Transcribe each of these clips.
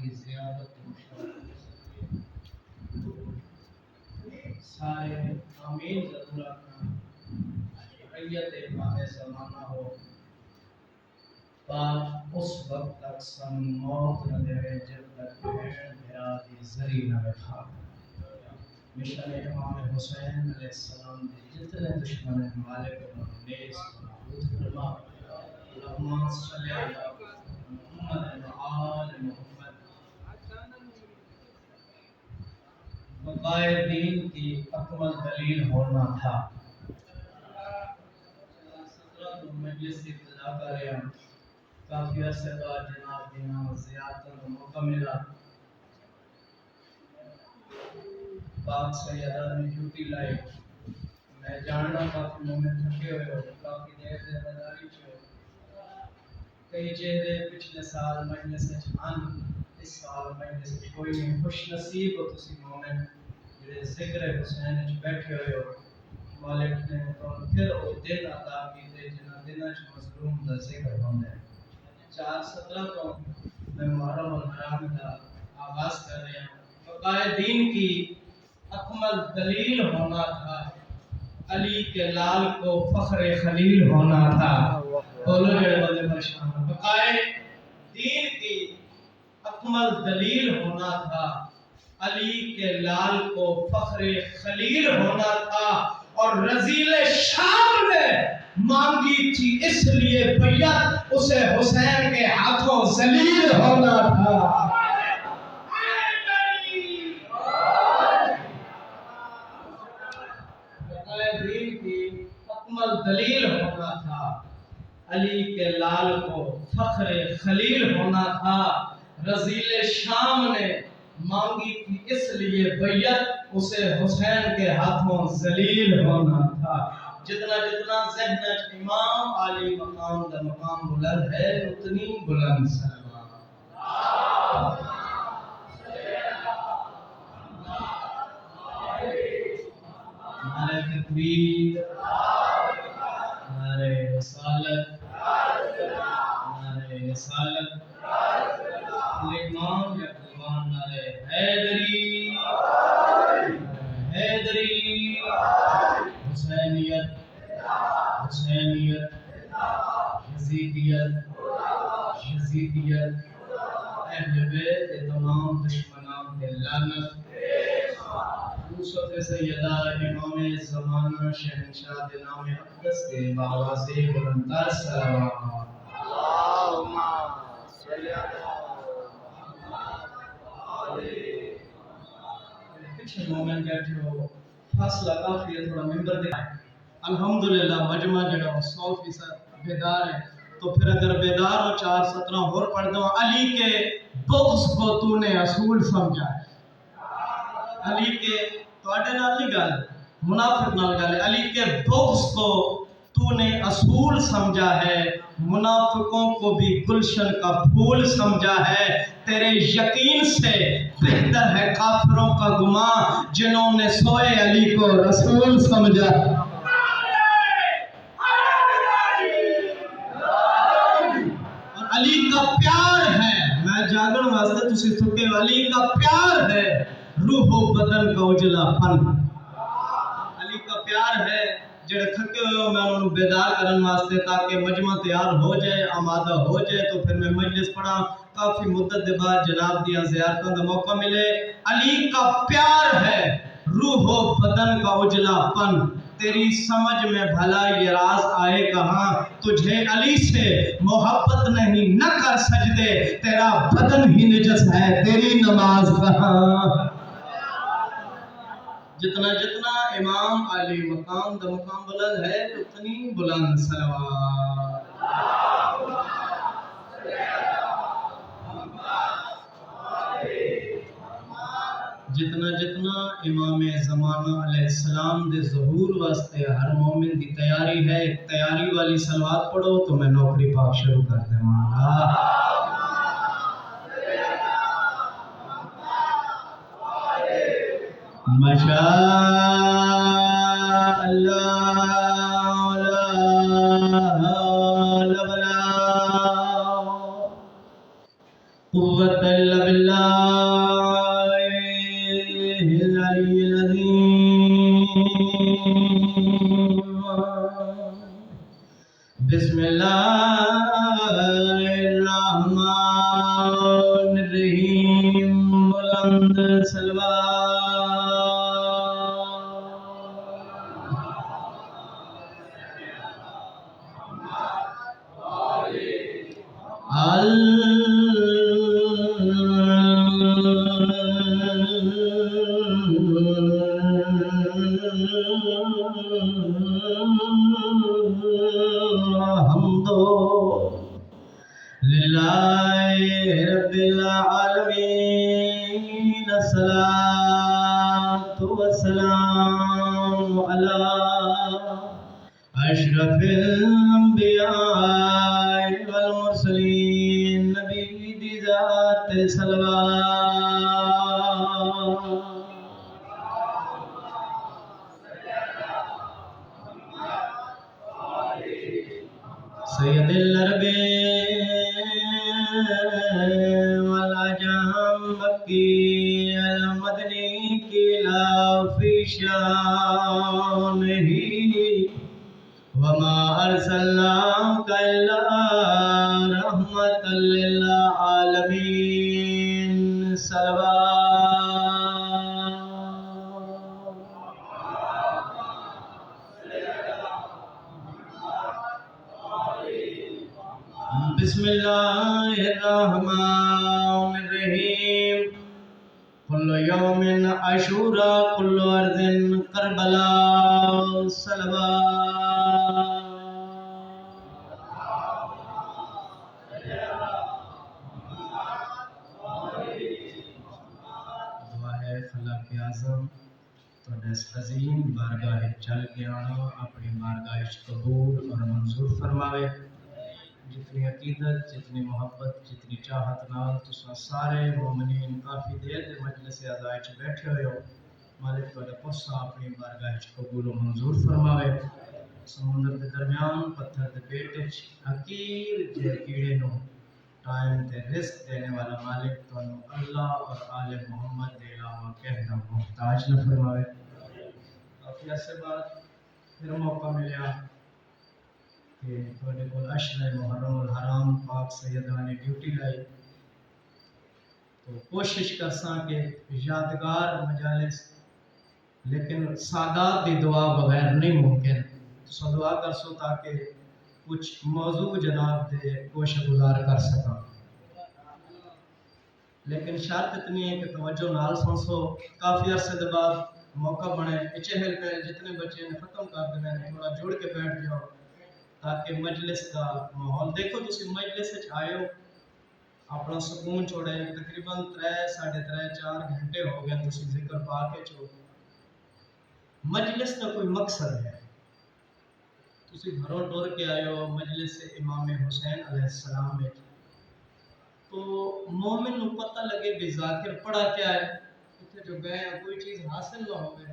کی زیادت سارے آمین ضرور رکھنا ریت ماہ زمانہ ہو پاک اس وقت تک سن موت نہ دے جب تک بھیڑ بھیرا دی زری نہ رکھا مشن امام حسین علیہ السلام دی جتنے دشمن مالک نیز نابود فرما اللہم صلی علی محمد و آل محمد بقائے دین کی اکمل دلیل ہونا تھا مجلس کی ابتدا کر رہے ہیں کافی عرصے بعد جناب دینا زیارت کا موقع ملا پاک سیدہ نے ڈیوٹی لائی میں جاننا کافی مومن تھکے ہوئے ہو کافی دیر سے ہداری چھو کئی چہرے پچھلے سال مجلس سے چھان اس سال مجلس سے کوئی نہیں خوش نصیب ہو تسی مومن جڑے ذکر حسین وچ بیٹھے ہوئے ہو مالک نے پھر وہ دن عطا کیتے جنہاں دناں وچ مظلوم دا ذکر ہوندا ہے 4:17 کو میں محرم الحرام کا آغاز کر رہا ہوں بقائے دین کی اکمل دلیل ہونا تھا علی کے لال کو فخر خلیل ہونا تھا بولو جڑے بندے پریشان ہیں بقائے دین کی اکمل دلیل ہونا تھا علی کے لال کو فخر خلیل ہونا تھا اور رزیل شام نے مانگی تھی اس لیے بیعت اسے حسین کے ہاتھوں ذلیل ہونا تھا دین کی اکمل دلیل ہونا تھا علی کے لال کو فخر خلیل ہونا تھا رزیل شام نے مانگی تھی اس لیے بیعت اسے حسین کے ہاتھوں ذلیل ہونا تھا جتنا جتنا ذہن امام علی مقام دا مقام بلند ہے اتنی بلند سلام نعرہ تکبیر نعرہ رسالت نعرہ رسالت امام یقوان نعرہ حیدری حیدری حسینیت حسینیت یزیدیت یزیدیت اہل بیت تمام دشمنان کے لعنت یوسف سیدہ امام زمانہ شہنشاہ نام اقدس کے باواز بلندتر سلام اللہم صلی علی پیچھے مومن بیٹھے ہو فاصلہ کافی ہے تھوڑا ممبر دکھائیں الحمدللہ مجمع جڑا 100% بیدار ہے تو پھر اگر بیدار ہو 4:17 اور پڑھ دو علی کے بغض کو تو نے اصول سمجھا ہے علی کے توڑے نال نہیں گل منافق نال گل ہے علی کے بغض کو تو نے اصول سمجھا ہے منافقوں کو بھی گلشن کا پھول سمجھا ہے تیرے یقین سے بہتر ہے کافروں کا گمان جنہوں نے سوئے علی کو رسول سمجھا اور علی کا پیار ہے میں جاگن واسطے تسی تھکے علی کا پیار ہے روح و بدن کا اجلا پن علی کا پیار ہے جڑے تھکے ہوئے ہو میں انہوں بیدار کرن واسطے تاکہ مجمع تیار ہو جائے آمادہ ہو جائے تو پھر میں مجلس پڑھا کافی مدت دے بعد جناب دیا زیارتوں کا موقع ملے علی کا پیار ہے روح و بدن کا اجلا پن تیری سمجھ میں بھلا یہ راز آئے کہاں تجھے علی سے محبت نہیں نہ کر سجدے تیرا بدن ہی نجس ہے تیری نماز کہاں جتنا جتنا امام علی مقام دا مقام بلند ہے اتنی بلند صلوات جتنا جتنا امام زمانہ علیہ السلام دے ظہور واسطے ہر مومن دی تیاری ہے ایک تیاری والی صلوات پڑھو تو میں نوکری پاک شروع کر دیں ماشاء اللہ لا قوة إلا بالله العلي العظيم. بسم الله الرحمن الرحيم. بلند الحمد لله رب العالمين. الصلاة والسلام على أشرف الأنبياء والمرسلين. نبی دی ذات صلوات. سید العرب والعجم مکی المدنی کی لا فی شانہ وما ارسلناک الا رحمۃ للعالمین. بسم اللہ الرحمن الرحیم. کل یوم عاشوراء کل ارض کربلا. صلوات. دعا ہے خلاق اعظم تواڈے اس عظیم بارگاہ چل کے آنا اپنی بارگاہ قبول اور منظور فرماوے. جتنی عقیدت، جتنی محبت، جتنی چاہت نال تساں سارے مومنین کافی دیر دے مجلس عزاء وچ بیٹھے ہوئے ہو، مالک تہاڈا قصہ اپنی بارگاہ وچ قبول و منظور فرماوے. سمندر دے درمیان پتھر دے پیٹ وچ حقیر جے کیڑے نو ٹائم تے رزق دینے والا مالک تانوں اللہ اور آل محمد دے علاوہ کہنا محتاج نہ فرماوے. کافی عرصے بعد پھر موقع ملیا کہ تھوڑے کو اشرے محرم الحرام پاک سیدہ نے ڈیوٹی لائی، تو کوشش کرساں کہ یادگار مجالس، لیکن سادات دی دعا بغیر نہیں ممکن. تو دعا کرسو تاکہ کچھ موضوع جناب دے کوشش گزار کر سکاں. لیکن شرط اتنی ہے کہ توجہ نال سنسو. کافی عرصے دے بعد موقع بنے چہل پہل جتنے بچے نے ختم کر دینے تھوڑا جڑ کے بیٹھ جاؤ تاکہ مجلس کا ماحول دیکھو. تسی مجلس وچ آئے ہو، اپنا سکون چھوڑے. تقریباً 3.5 گھنٹے ہو گئے تسی ذکر پا کے چھو. مجلس کا کوئی مقصد ہے. تسی گھروں ٹور کے آئے ہو مجلس امام حسین علیہ السلام میں، تو مومن نو پتہ لگے بھی ذاکر پڑھا کیا ہے. اتنے جو گئے ہیں کوئی چیز حاصل نہ ہو گئے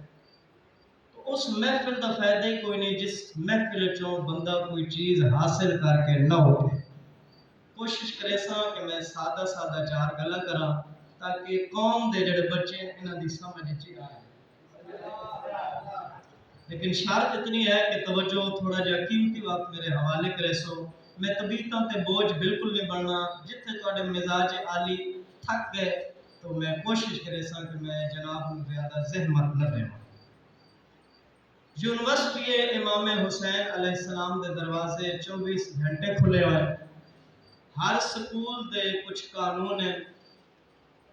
تو اس محفل کا فائدہ ہی کوئی نہیں جس محفل چوں بندہ کوئی چیز حاصل کر کے نہ اٹھے. کوشش کرے سا کہ میں سادہ 4 گلاں کراں تاکہ قوم دے جڑے بچے انہاں دی سمجھ وچ آئے. لیکن شرط اتنی ہے کہ توجہ تھوڑا جا قیمتی وقت میرے حوالے کرے سو. میں طبیعتاں تے بوجھ بالکل نہیں بننا. جتنے تواڈے مزاج عالی تھک گئے تو میں کوشش کرے سا کہ میں جناب نو زیادہ زحمت نہ دوں. یونیورسٹی امام حسین علیہ السلام دے دروازے 24 گھنٹے کھلے ہوئے. ہر سکول دے کچھ قانون ہیں.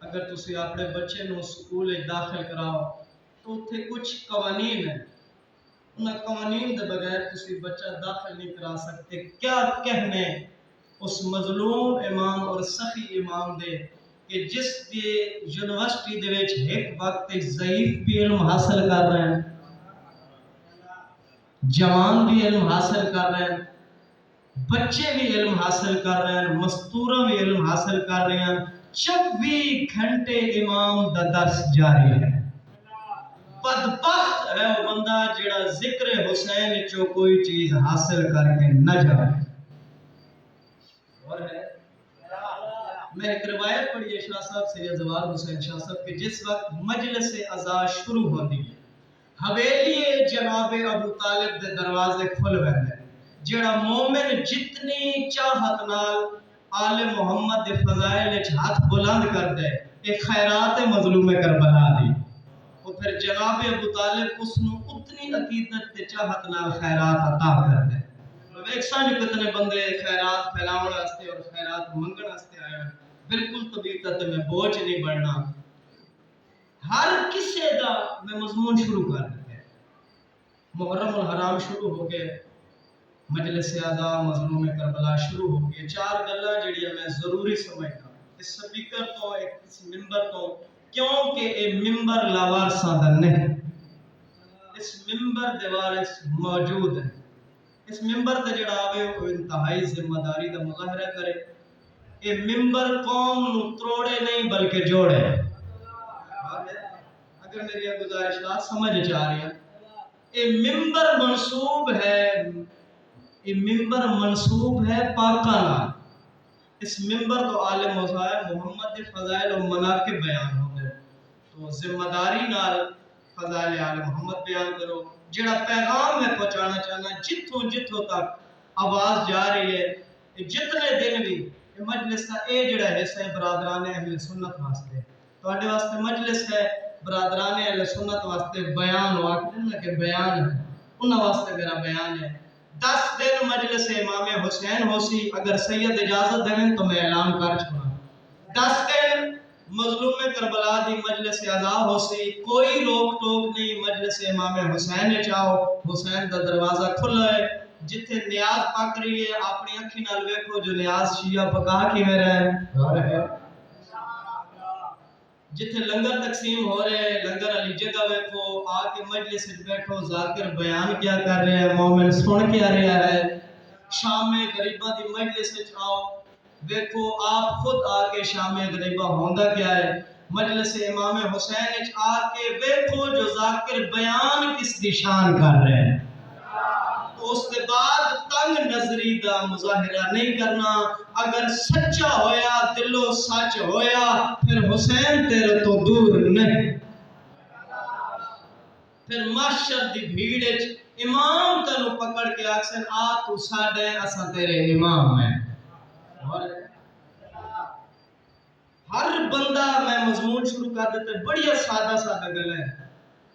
اگر تسی اپنے بچے نو سکول داخل کراؤ تو اتنے کچھ قوانین ہیں. انہاں قوانین دے بغیر تسی بچہ داخل نہیں کرا سکتے. کیا کہنے اس مظلوم امام اور سخی امام دے کہ جس دی یونیورسٹی دے وچ ایک وقت ضعیف بھی علم حاصل کر رہے ہیں، جوان بھی علم حاصل کر رہے ہیں، بچے بھی علم حاصل کر رہے ہیں، مستوراں بھی علم حاصل کر رہے ہیں. 24 گھنٹے امام دا درس جاری ہے. بدبخت ہے وہ بندہ جڑا ذکر حسین چو کوئی چیز حاصل کر کے نہ جائے. اور ہے میں ایک روایت پڑھی ہے شاہ صاحب سے زوار حسین شاہ صاحب کہ جس وقت مجلس عزا شروع ہوتی ہے حویلی جناب ابو طالب دے دروازے کھل ویندے جڑا مومن جتنی چاہت نال آل محمد دے فضائل وچ ہاتھ بلند کر دے ایک خیرات مظلوم کربلا دی وہ پھر جناب ابو طالب اس نو اتنی عقیدت تے چاہت نال خیرات عطا کر دے ویکساں جو کتنے بندے خیرات پھیلاون واسطے اور خیرات منگن واسطے آئے بالکل طبیعت میں بوجھ نہیں بڑھنا ہر کسے دا میں مضمون شروع کر دیا محرم الحرام شروع ہو گئے مجلس عزا مظلوم کربلا شروع ہو گئے چار گلاں جڑیاں میں ضروری سمجھدا اس سپیکر تو اس ممبر تو کیونکہ اے ممبر لاوارثاں دا نہیں اس ممبر دے وارث موجود ہے اس ممبر تے جڑا آوے وہ انتہائی ذمہ داری دا مظاہرہ کرے اے ممبر قوم نو تروڑے نہیں بلکہ جوڑے اگر میری گزارشات سمجھ جا رہی ہیں اے ممبر منصوب ہے پاکانا اس ممبر تو آل محمد دے فضائل و مناقب بیان ہوندے تو ذمہ داری نال فضائل آل محمد بیان کرو جڑا پیغام میں پہنچانا چاہنا جتھوں تک آواز جا رہی ہے جتنے دن بھی مجلس کا اے جڑا حصہ ہے برادران اہل سنت واسطے تواڈے واسطے مجلس ہے برادران اہل سنت واسطے بیان ہوا کہ بیان ہے انہاں واسطے میرا بیان ہے 10 دن مجلس امام حسین ہو سی اگر سید اجازت دیں تو میں اعلان کر چھوڑا 10 دن مظلوم کربلا دی مجلس عزا ہو سی کوئی روک ٹوک نہیں مجلس امام حسین چاہو حسین دا دروازہ کھلا ہے جتھے نیاز پک رہی ہے اپنی اکھی نال ویکھو جو نیاز شیعہ پکا کی میرا ہے جتھے لنگر تقسیم ہو رہے ہیں لنگر علی جگہ ویکھو آ کے مجلس وچ بیٹھو ذاکر بیان کیا کر رہے ہیں مومن سن کیا رہا ہے شام غریباں دی مجلس وچ آؤ ویکھو آپ خود آ کے شام غریباں ہوندا کیا ہے مجلس امام حسین وچ آ کے ویکھو جو ذاکر بیان کس دی شان کر رہے ہیں تو اس کے بعد تنگ نظری دا مظاہرہ نہیں کرنا اگر سچا ہویا دلو سچ ہویا پھر حسین تیرے تو دور نہیں پھر محشر دی بھیڑ وچ امام تینو پکڑ کے آکسن آ تو ساڈے اساں تیرے امام ہیں اور ہر بندہ میں مضمون شروع کر دیتے بڑی سادہ گل ہے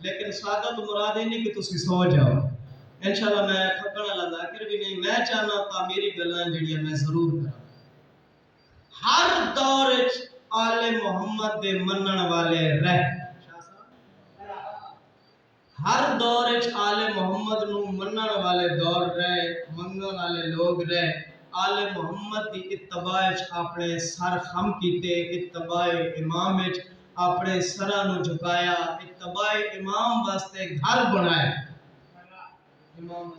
لیکن سادہ تو مراد نہیں کہ تسی سو جاؤ انشاءاللہ میں تھکن والا ذاکر بھی نہیں میں چاہنا تعمیری گلاں جڑیاں میں ضرور کراں ہر دور وچ آل محمد دے منن والے رہ ہر دور وچ آل محمد نو منن والے دور رہے منگن والے لوگ رہے آل محمد دی اتباع وچ اپنے سر خم کیتے اتباع امام وچ اپنے سراں نو جھکایا اتباع امام واسطے گھر بنایا امام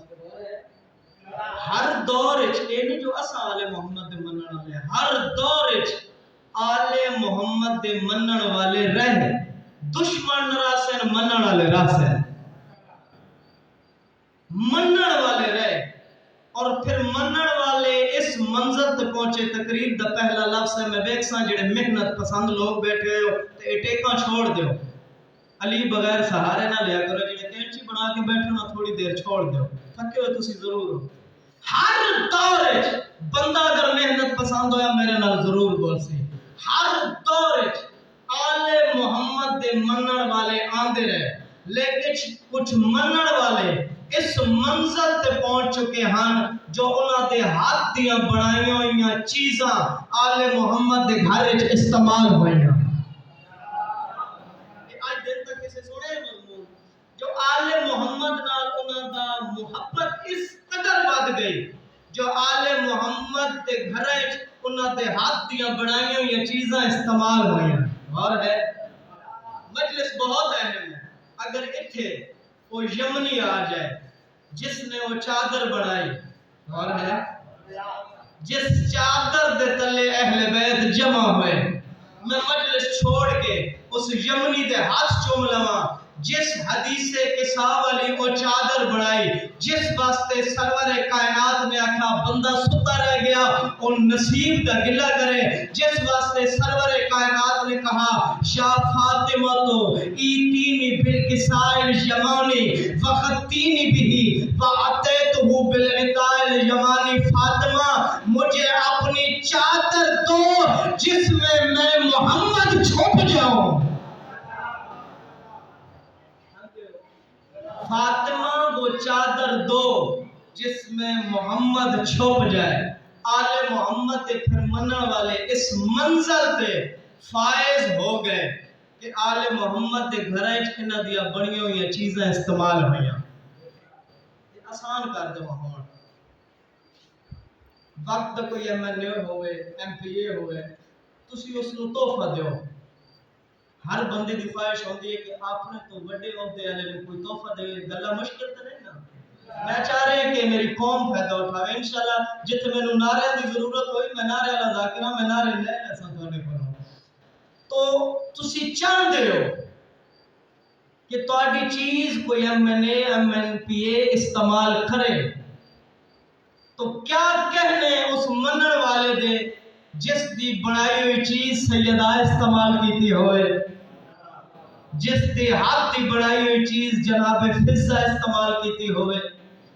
ہر دور وچ اے نہیں جو اساں آل محمد دے منن والے ہر دور وچ آل محمد دے منن والے رہ دشمن راسن منن والے راسن منن والے رہ اور پھر منن والے اس منظر تے پہنچے تقریر دا پہلا لفظ ہے میں ویکھساں جڑے محنت پسند لوگ بیٹھے ہو تے ٹیکاں چھوڑ دیو علی بغیر سہارے نہ لیا کرو جی کینچی بنا کے بیٹھو نا تھوڑی دیر چھوڑ دیو تھکے ہوئے تسی ضرور ہو ہر دور وچ بندہ اگر محنت پسند ہویا میرے نال ضرور بول سی ہر دور وچ آل محمد دے منن والے آندے رہے لیکن کچھ منن والے اس منظر تے پہنچ چکے ہیں جو انہاں دے ہاتھ دیاں بنائیاں ہوئیاں چیزاں آل محمد دے گھر وچ استعمال ہوئیاں جو آل محمد نال انہاں دا محبت اس قدر بڑھ گئی جو آل محمد دے گھر وچ انہاں دے ہاتھ دیاں بنائیاں ہوئیاں چیزاں استعمال ہوئیاں اور ہے مجلس بہت اہم ہے اگر اتھے وہ یمنی آ جائے جس نے وہ چادر بنائی اور ہے جس چادر دے تلے اہل بیت جمع ہوئے میں مجلس چھوڑ کے اس یمنی دے ہاتھ چوم لواں جس حدیث کسا والی وہ چادر بنائی جس واسطے سرور کائنات نے آکھا بندہ ستا رہ گیا ان نصیب دا گلہ کرے، جس واسطے سرور کائنات نے کہا یا فاطمہ تو ایتینی بالکسائل یمانی وخطینی بھی وعطیتہو بالعطائل یمانی، فاطمہ مجھے اپنی چادر دو جس میں محمد چھپ جاؤں۔ فاطمہ وہ چادر دو جس میں محمد چھپ جائے۔ آل محمد دے پھر منن والے اس منظر تے فائز ہو گئے کہ آل محمد دے گھریں انہاں دیا بڑیوں ہوئی چیزیں استعمال ہوئیاں۔ آسان کر دو ہون وقت کوئی ایم ایل اے ہوئے ایم پی اے ہوئے تسی اس نو تحفہ دیو۔ ہر بندے دی خواہش ہوتی ہے کہ آپ نے تو بڑے عہدے والے کو کوئی تحفہ دے، گلا مشکل تو نہیں نا۔ میں چاہ رہے ہیں کہ میری قوم فائدہ اٹھاوے، انشاءاللہ جتنے میں نعرے دی ضرورت ہوئی میں نعرے والا ذاکرہ میں نعرے لے ایسا تھوڑے کروں۔ تو تسی چاہتے ہو کہ تہاڈی چیز کوئی M N A M N P A استعمال کرے تو کیا کہنے اس منن والے دے جس دی بنائی ہوئی چیز سیدہ استعمال کیتی ہوئے، جس دی ہاتھ دی بڑھائی ہوئی چیز جناب فضہ استعمال کیتی ہوئے،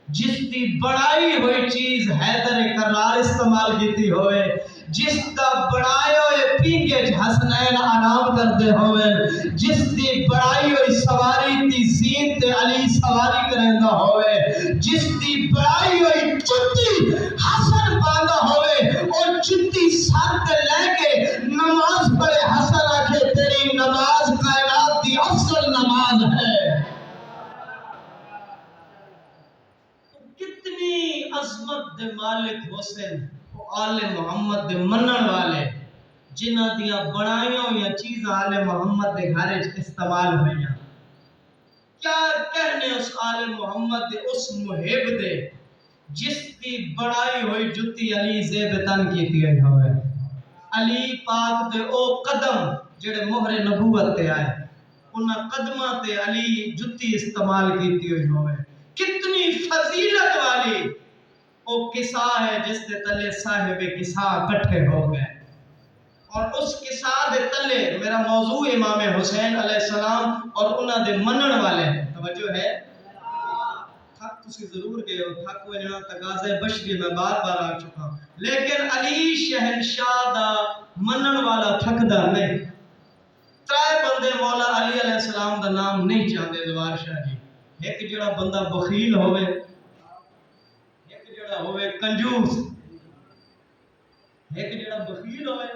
جس دی بڑھائی ہوئی چیز حیدر کرار استعمال کیتی ہوئے، جس دا بڑھائی ہوئے پینگے حسنین آرام کردے ہوئے، جس دی بڑھائی ہوئی سواری تی زین تے علی سواری کرندہ ہوئے، جس دی بڑھائی ہوئی چتی حسن باندھا ہوئے اور چتی سر تے لے کے نماز پڑھے حسن آکھے تیری نماز کائنات دی افضل نماز ہے۔ کتنی عظمت دے مالک حسین آل محمد دے منن والے جنہ دیا بڑھائیاں ہوئی چیز آل محمد دے گھر استعمال ہوئیاں۔ کیا کہنے اس آل محمد دے اس محب دے جس کی بڑھائی ہوئی جتی علی زیب تن کی ہوئے، علی پاک دے او قدم جڑے مہر نبوت تے آئے انہاں قدمہ تے علی جتی استعمال کیتی ہوئے۔ کتنی فضیلت والی وہ قصہ ہے جس دے تلے صاحب قصہ کٹھے ہو گئے، اور اس قصہ دے تلے میرا موضوع امام حسین علیہ السلام اور انہاں دے منن والے ہیں۔ توجہ ہے، تھک تسی ضرور گئے ہو، تھک وجہ تقاضے بشری میں بار بار آ چکا ہوں، لیکن علی شہنشاہ دا منن والا تھک دا نہیں۔ ترائے بندے مولا علی علیہ السلام دا نام نہیں چاہتے دوار شاہ جی، ایک جڑا بندہ بخیل ہوئے، ایک جڑا ہوئے کنجوس، ایک جڑا بخیل ہوئے،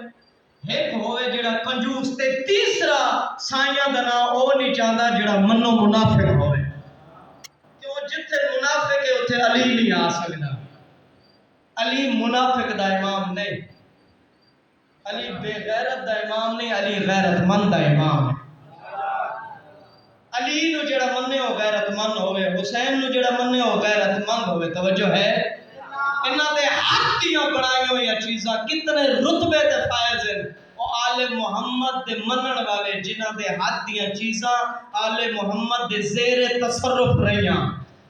ایک ہوئے جڑا کنجوس، تے تیسرا سائیاں دا نام او نہیں چاہتا جڑا منو منافق ہوئے، کیوں جتھے منافق ہے اتھے علی نہیں آ سکتا۔ علی منافق دا امام نہیں، علی بے غیرت دا امام نہیں، علی غیرت مند دا امام ہے۔ علی نو جڑا مننے ہو غیرت مند ہوئے، حسین نو جڑا مننے ہو غیرت مند ہوئے۔ توجہ ہے، انہاں دے حق دیاں بڑھائی ہوئی چیزاں کتنے رتبے تے فائز ہیں، اور آل محمد دے منن والے جنہاں دے حق دیاں چیزاں آل محمد دے زیر تصرف رہیاں،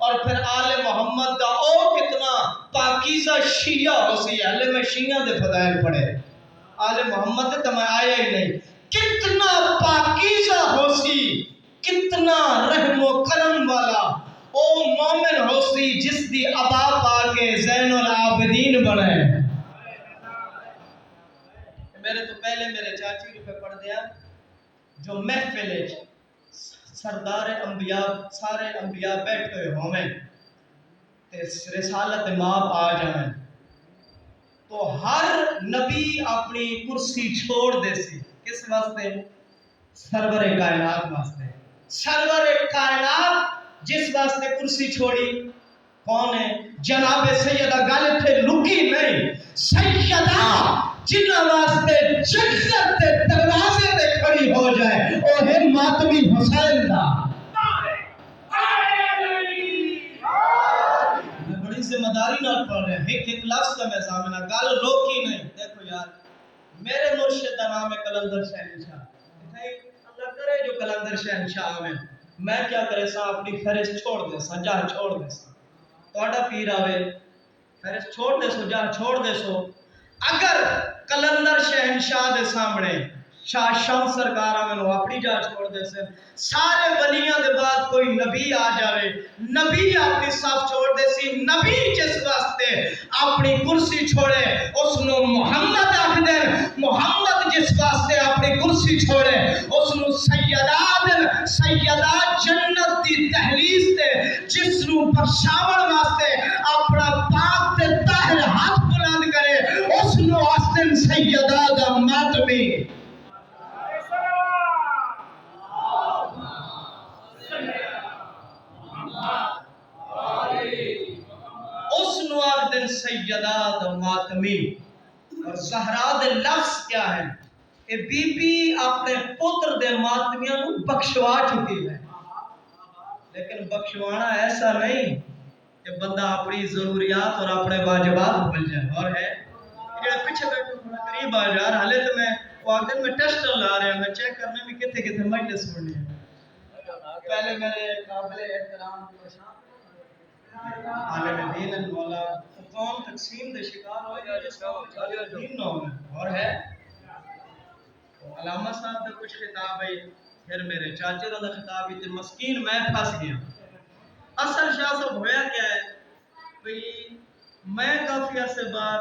اور پھر آل محمد دا او کتنا پاکیزہ شیعہ ہو سی، اہل میں شیعہ دے فضائل پڑھے، آل محمد دے تمہیں آیا ہی نہیں، کتنا پاکیزہ ہو سی، کتنا رحم و کرم والا او مومن ہو سی جس دی ابا پا کے زین العابدین بنے۔ میرے تو پہلے میرے چاچی روپے پڑھ دیا جو محفل ہے سردار انبیاء سارے انبیاء بیٹھے ہوئے تے رسالت ماب آ جائیں تو ہر نبی اپنی کرسی چھوڑ دے سی، کس واسطے؟ سرور کائنات واسطے۔ سرور کائنات جس واسطے کرسی چھوڑی کون ہے؟ جناب سیدہ، گل تھے لکی نہیں، سیدہ جنہ واسطے جنت کے دروازے پہ کھڑی ہو جائے وہ ہے ماتمی حسین دا۔ میں بڑی ذمہ داری نہ پڑھ رہا ہوں، ایک لفظ کا میں سامنا گل روکی نہیں۔ دیکھو یار، میرے مرشد کا نام ہے قلندر شہنشاہ، اللہ کرے جو قلندر شہنشاہ میں میں کیا کرے سا اپنی فہرست چھوڑ دے سا، جا چھوڑ دے سا، تہاڈا پیر آوے فہرست چھوڑ دے سو، جا چھوڑ دے سو۔ اگر کلندر شہنشاہ دے سامنے شاہ شمس سرکارہ میں اپنی جا چھوڑ دے سے، سارے ولیاں دے بعد کوئی نبی آ جاوے، نبی اپنی صف چھوڑ دے سی، نبی جس واسطے اپنی کرسی چھوڑے اس نو محمد آکھ دے، محمد جس واسطے اپنی کرسی چھوڑے اس نو سیدہ دے، سیدہ جنت دی تحلیز تے جس نو بخشاون واسطے اپنا پاک تے طاہر ہاتھ بلند کرے اس نو آستن سیدہ دا ماتمی۔ اس نو آکھ دن سیدہ دا ماتمی۔ اور زہرا دے لفظ کیا ہے؟ اے بی بی اپنے پتر دے ماتمیاں نو بخشوا چکی ہے، لیکن بخشوانا ایسا نہیں کہ بندہ اپنی ضروریات اور اپنے واجبات بھول جائے۔ اور ہے جڑے پیچھے بیٹھے تھوڑا قریب آ جا رہا، حالے تو میں وہ آخر دن میں ٹیسٹ لا رہا ہوں، میں چیک کرنے میں کتنے کتنے مجلس سننی ہے۔ پہلے میرے قابل احترام عالم دین مولا قوم تقسیم دے شکار ہوئے جس کا دین نہ ہوئے۔ اور ہے علامہ صاحب دے کچھ خطاب ہے، پھر میرے چاچے دا خطاب ہے، مسکین میں پھنس گیا۔ اصل شاہ صاحب ہویا کیا ہے بھئی میں کافی عرصے بعد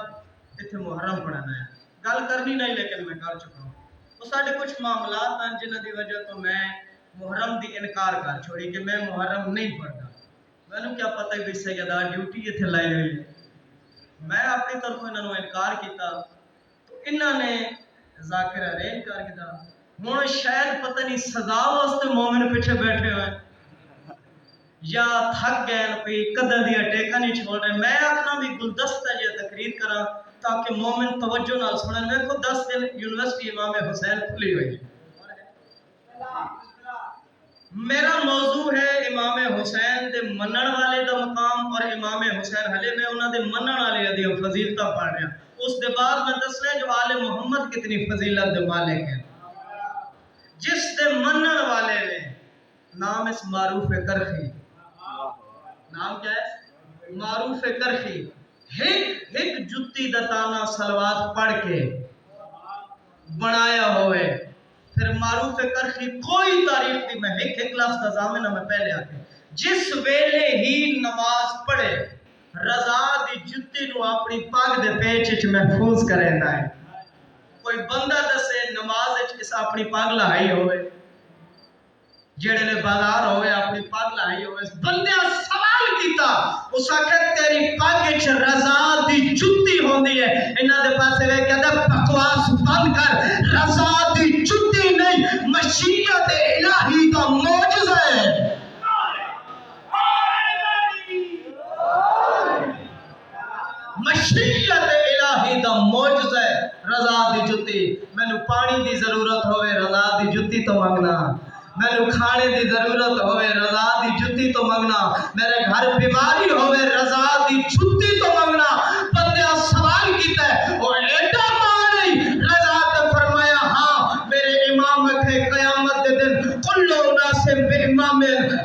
اتنے محرم پڑھنا ہے، گل کرنی نہیں لیکن میں کر چکا ہوں۔ تو ساڑھے کچھ معاملات ہیں جنہاں دی وجہ تو میں محرم دی انکار کر چھوڑی کہ میں محرم نہیں پڑھنا۔ میں نے کیا پتہ کہ سیدہ ڈیوٹی اتنے لائے ہوئی ہے، میں اپنی طرف انہوں نے انکار کیتا تو انہوں نے ذاکر ارین کر کیتا۔ ہوں شاید پتہ نہیں سزا واسطے مومن پیچھے بیٹھے ہوئے یا تھک گئے پہ قدر دیا ٹیکا نہیں چھوڑ رہے۔ میں آخنا بھی گلدستہ یہ تقریر کرا تاکہ مومن توجہ نال سنیں۔ میں کو 10 دن یونیورسٹی امام حسین کھلی ہوئی، میرا موضوع ہے امام حسین دے منن والے دا مقام اور امام حسین حلے میں انہاں دے منن والے دی فضیلتاں پڑھ رہا۔ اس دے بعد میں دسنا جو آل محمد کتنی فضیلت دے مالک ہیں۔ جس دے منن والے نے نام اس معروف کرخی، نام کیا ہے؟ معروف کرخی، ہک جتی دتانا سلوات پڑھ کے بنایا ہوئے۔ پھر معروف کرخی کوئی تاریخ دی میں ایک لفظ دا ضامنہ میں پہلے آتے جس ویلے ہی نماز پڑھے رضا دی جتی نو اپنی پاگ دے پیچ محفوظ کرے نہ ہے۔ کوئی بندہ دسے نماز اس اپنی پاگ لائی ہوئے، جڑے نے بازار ہوئے اپنی پاگ لائی ہوئے، بندے سوال کیتا اس آخر تیری پاگ اچھ رضا دی جتی ہوندی ہے، انہاں دے پاسے وے کہتا بکواس بند کر، رضا دی جتی نہیں مشیت الہی دا معجزہ ہے۔ مشیت الہی دا معجزہ ہے رضا دی جتی۔ میں نو پانی دی ضرورت ہوئے رضا دی جتی تو منگنا، میں نو کھانے دی ضرورت ہوئے رضا دی جتی تو منگنا، میرے گھر بیماری ہوئے رضا دی جتی تو منگنا۔ بندے سوال کیتا ہے اور ایڈا مانی رضا تے فرمایا ہاں میرے امام کے قیامت دے دن کلو ناس بامام،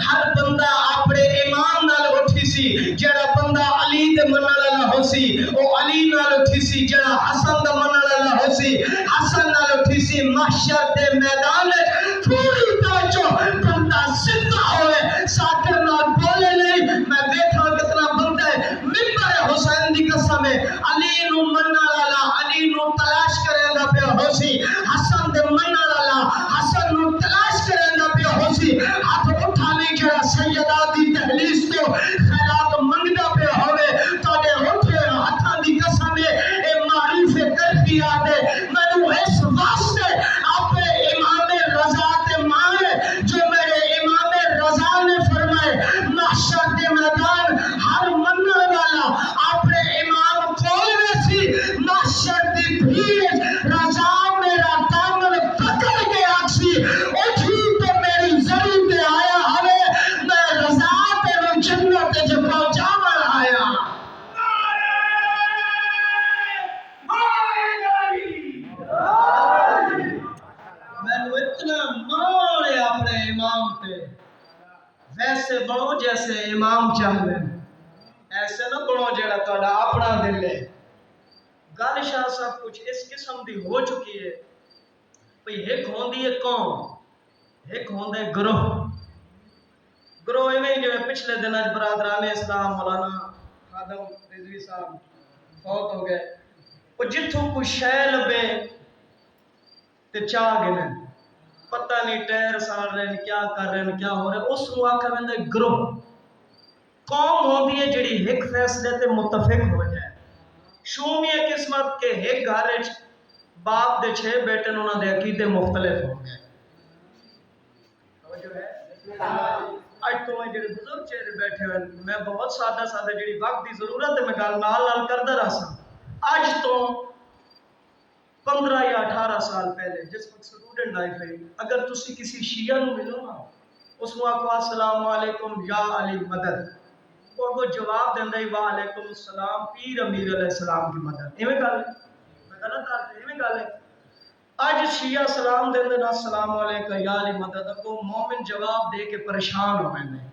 ہر بندہ اپنے امام نال اٹھی سی، جڑا بندہ علی دے منن والا ہو سی او علی نال اٹھی سی، جڑا حسن دا منن والا ہو سی حسن نال اٹھی سی۔ محشر دے میدان وچ پوری توجہ بندہ زندہ ہوئے ساکر نال بولے نہیں۔ میں دیکھا کتنا بندہ ہے ممبر حسین دی قسم ہے علی نو منن والا علی نو تلاش کرے گا پیا ہو سی، حسن دے منن والا حسن نو تلاش کرے گا پیا ہو سی، ہاتھ اٹھا نہیں جڑا سیدہ دی تحلیز تو خیرات منگدا پیا ہوئے تاڈے اٹھے ہاتھاں دی قسم ہے اے معروف کرخی آدے مینوں اس واسطے اپنے امام رضا تے مانے جو میرے امام رضا نے فرمائے محشر دے میدان ہر منن والا اپنے امام کول ویسی، محشر دی بھیڑ رضا میرا دامن پکڑ کے آکسی اٹھی تو میری ضرور تے آیا ہمیں میں رضا تے جنت جو پہنچاون آیا۔ میں اتنا مان ہے اپنے امام تے ایسے بنو جیسے امام چاہتے ہیں، ایسے نہ بنو جیڑا تہاڈا اپنا دل ہے۔ گل شاہ سب کچھ اس قسم دی ہو چکی ہے بھئی ایک ہوندی ہے قوم، ایک ہوندا ہے گروہ۔ گروہ ایویں جو پچھلے دنوں برادران اسلام مولانا خادم رضوی صاحب فوت ہو گئے، وہ جتھوں کوئی شے لبے تے چاہ گئے، پتہ نہیں ٹائر ساڑ رہے ہیں، کیا کر رہے ہیں، کیا ہو رہا ہے، اس کو آکھا ویندا ہے گروہ۔ قوم ہوندی ہے جڑی ایک فیصلے تے متفق ہو جائے۔ شومی قسمت کے ایک گھر وچ باپ دے 6 بیٹے انہاں دے عقیدے مختلف ہو گئے۔ توجہ ہے؟ اج تو میں جڑے بزرگ چہرے بیٹھے ہوئے میں بہت سادہ سادہ جڑی وقت دی ضرورت ہے میں گل نال نال کردا رہا سا۔ اج تو 15 یا 18 سال پہلے جس وقت سٹوڈنٹ لائف ہے، اگر تسی کسی شیعہ نو ملو نا اس کو آکھو السلام علیکم یا علی مدد، وہ جواب دیندا ہے وعلیکم السلام پیر امیر علیہ السلام کی مدد۔ ایویں گل ہے، میں غلط آ ایویں گل ہے۔ اج شیعہ سلام دیندے نا السلام علیکم یا علی مدد، کو مومن جواب دے کے پریشان ہو گئے ہیں۔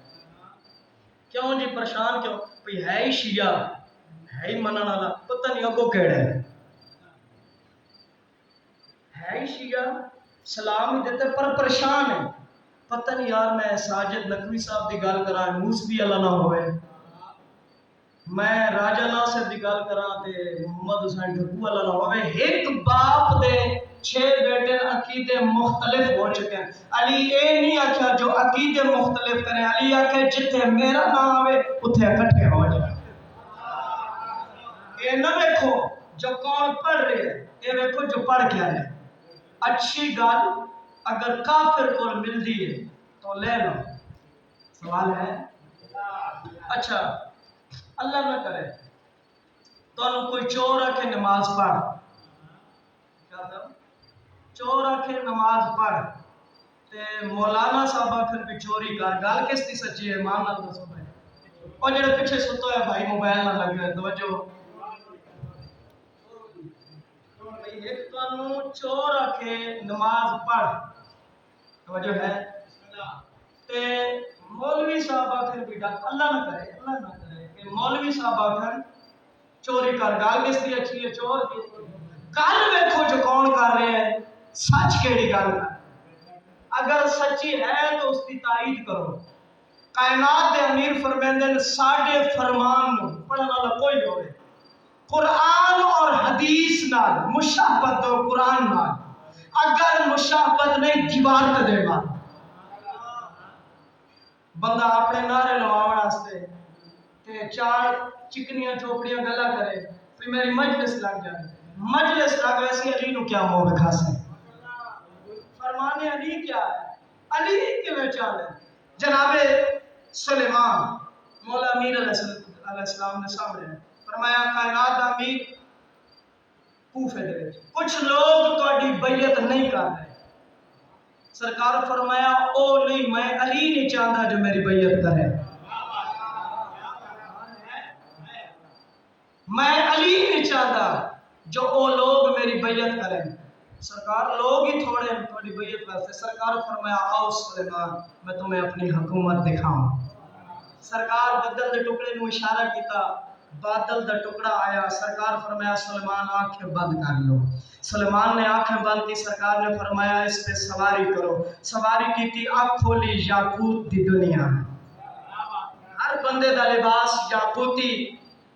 کیوں جی پریشان کیوں؟ بھئی ہے ہی شیعہ، ہے ہی منن والا، پتہ نہیں اگوں کیڑا ہے ہی شیعہ، سلام ہی دیتے پر پریشان ہے۔ پتہ نہیں یار میں ساجد نقوی صاحب دی گل کراں موسوی اللہ نہ ہوئے، میں راجہ ناصر دی گل کراں تے محمد حسین ڈھکو اللہ نہ ہوئے، ایک باپ دے 6 بیٹے عقیدے مختلف ہو چکے ہیں۔ علی اے نہیں آکھیا جو عقیدے مختلف کریں، علی آکھے جتھے میرا نام آوے اتھے اکٹھے ہو جائیں۔ اے نہ دیکھو جو کون پڑھ رہے ہیں، اے دیکھو جو پڑھ کے آئے۔ اچھی گل اگر کافر کو ملتی ہے تو لے لو، سوال ہے۔ اچھا اللہ نہ کرے تو انہوں کوئی چور آکھے نماز پڑھ، چور آکھے نماز پڑھ تے مولانا صاحب آکھن بھی چوری کر، گل کس دی سچی ہے؟ مان نال دسو بھائی۔ اور جڑے پیچھے ستا ہے بھائی موبائل نہ لگے ہوئے توجہ، ایک تو چور آکھے نماز پڑھ، توجہ ہے، تے مولوی صاحب آکھن بھی ڈاک، اللہ نہ کرے کہ مولوی صاحب آکھن چوری کر، گال کس دی اچھی ہے؟ چور کی۔ گل ویکھو جو کون کر رہے ہیں، سچ کیڑی گل ہے؟ اگر سچی ہے تو اس کی تائید کرو۔ کائنات دے امیر فرمیندے نے ساڈے فرمان پڑھن والا کوئی ہوئے قرآن اور حدیث نال مشابہت دو قرآن نال، اگر مشابہت نہیں دیوار تے دے مار۔ بندہ اپنے نعرے لواون واسطے تے 4 چکنیاں چوپڑیاں گلا کرے پھر میری مجلس لگ جائے، مجلس لگ ویسی علی نو کیا ہو رکھا سے؟ فرمان علی کیا ہے؟ علی کیویں چل ہے؟ جناب سلیمان مولا امیر علیہ السلام نے سامنے فرمایا کائنات دا امیر کوفے دے وچ کچھ لوگ تہاڈی بیعت نہیں کر رہے، سرکار فرمایا او نہیں میں علی نہیں چاہتا جو میری بیعت کرے، میں علی نہیں چاہتا جو او لوگ میری بیعت کریں۔ سرکار لوگ ہی تھوڑے ہیں تھوڑی بیعت کرتے، سرکار فرمایا آؤ سلیمان میں تمہیں اپنی حکومت دکھاؤں۔ سرکار بدل دے ٹکڑے نو اشارہ کیتا، بادل دا ٹکڑا آیا، سرکار فرمایا سلیمان آنکھیں بند کر لو۔ سلیمان نے آنکھیں بند کی، سرکار نے فرمایا اس پہ سواری کرو، سواری کی تھی، آنکھ کھولی یاقوت دی دنیا ہے، ہر بندے دا لباس یاقوتی،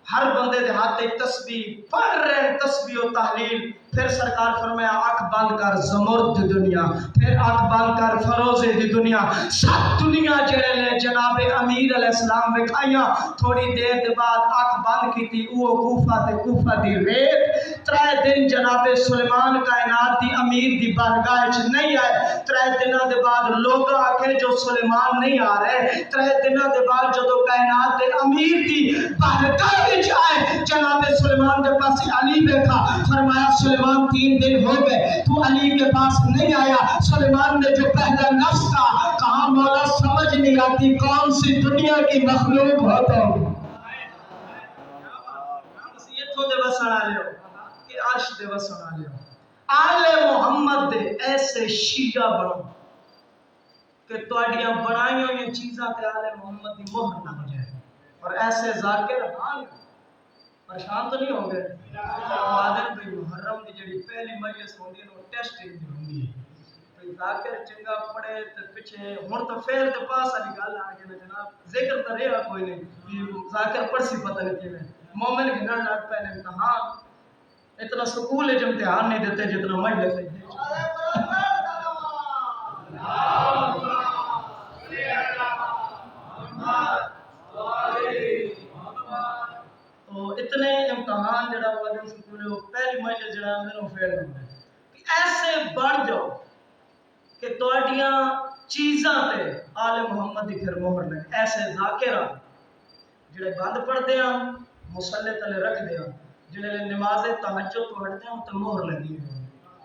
ہر بندے دے ہاتھ ایک تسبیح پڑھ رہے ہیں، تسبیح و تحلیل۔ پھر سرکار فرمایا آنکھ بند کر زمرد دی دنیا، پھر آنکھ بند کر فروزے دی دنیا، سب دنیا جڑے نے جناب امیر علیہ السلام دکھائیاں۔ تھوڑی دیر دے بعد آنکھ بند کی تھی، وہ کوفہ تے کوفہ دی ریت 3 دن جناب سلیمان کائنات دی امیر دی بارگاہ وچ نہیں آئے۔ 3 دنوں دے بعد لوگ آکھے جو سلیمان نہیں آ رہے، 3 دنوں دے بعد جدو کائنات دے امیر دی بارگاہ وچ آئے، جناب سلیمان دے پاس علی دیکھا، فرمایا سلیمان 3 دن ہو گئے تو علی کے پاس نہیں آیا۔ سلیمان نے جو پہلا نفس کہا، کہا مولا سمجھ نہیں آتی کون سی دنیا کی مخلوق ہو تو یہ دے وسن والے ہو کہ عرش دے وسن والے ہو، آل محمد دے ایسے شیعہ بنو کہ تواڈیاں بنائی ہوئی چیزاں تے آل محمد دی مہر نہ ہو جائے. اور ایسے ذاکر حال پریشان تو نہیں ہو گئے. آدم بھائی محرم دی جڑی پہلی مجلس ہوندی ہے وہ ٹیسٹنگ دی ہوندی ہے. بھائی ذاکر چنگا پڑھے تے پیچھے ہن تو فیل تے پاس والی گل آ گئی نا جناب. ذکر تو رہا کوئی نہیں کہ ذاکر پڑھ سی پتہ نہیں کیویں. مومن گھنن لگ پے نے امتحان. اتنا سکول وچ امتحان نہیں دیتے جتنا مجلس وچ. تو اتنے امتحان جڑا وہ سکول پہلی مجلس جڑا میرے فیل ہو گئے. ایسے بن جاؤ کہ تواڈیاں چیزاں تے آل محمد دی پھر مہر لگے. ایسے ذاکرہ جڑے بند پڑھتے ہیں مصلے تلے رکھ دیا جڑے نماز تہجد پڑھتے ہیں تے مہر لگی ہے.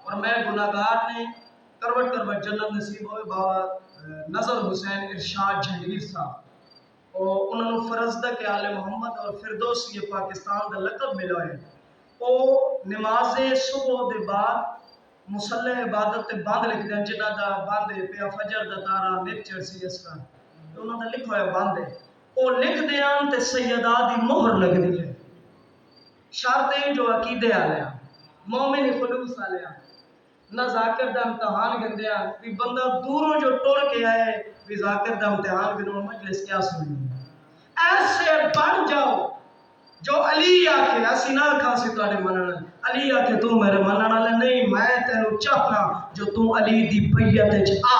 اور میں گناہگار نے کروٹ کروٹ جنت نصیب ہوئے بابا نظر حسین ارشاد جہانگیر صاحب. اور انہوں نے فرزدہ کے آل محمد اور فردوسی پاکستان کا لقب ملا ہے. وہ نماز صبح دے بعد مصلی عبادت تے بند لکھ دیں جنہ دا بند ہے پیا فجر دا تارا نیچر سی اس کا انہوں نے لکھا ہے بند ہے. وہ لکھ دیاں تے سیدہ دی مہر لگ دی ہے. شرطیں جو عقیدے آلے ہیں مومن خلوص آلے ہیں نہ ذاکر دا امتحان گندے ہیں. کہ بندہ دوروں جو ٹور کے آئے بھی ذاکر دا امتحان گنوں مجلس کیا سنی. ایسے بن جاؤ جو علی آکھے اسی نہ کھانسی تواڈے منن. علی آکھے تو میرے منن والے نہیں میں تینوں چاہنا جو تو علی دی بیعت وچ آ.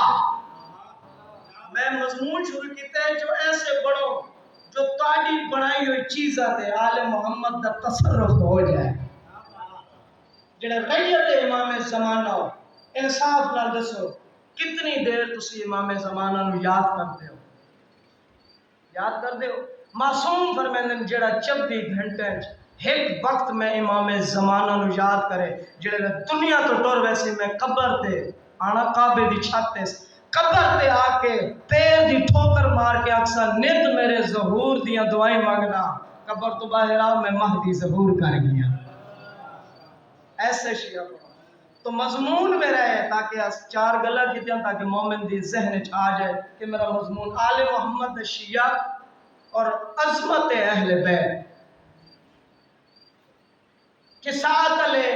میں مضمون شروع کیتا ہے جو ایسے بڑھو جو تواڈی بنائی ہوئی چیزاں تے آل محمد دا تصرف ہو جائے. جڑے ریت امام زمانہ ہو انصاف نال دسو کتنی دیر تسی امام زمانہ نو یاد کرتے ہو. یاد کر دیو. معصوم فرمیندن جڑا 24 گھنٹے ایک وقت میں امام زمانہ نو یاد کرے جڑے دنیا تو ٹر ویسے میں قبر تے آنا کعبے دی چھت تے قبر تے آ کے پیر دی ٹھوکر مار کے اکثر نت میرے ظہور دیاں دعائیں مانگنا قبر تو باہر آ میں مہدی ظہور کر گیا. ایسے شیعہ تو مضمون میرا ہے تاکہ چار گلا کیتے ہیں تاکہ مومن دی ذہن چ آ جائے کہ میرا مضمون آل محمد شیعہ اور عظمت اہل بیت کہ ساتھ علیہ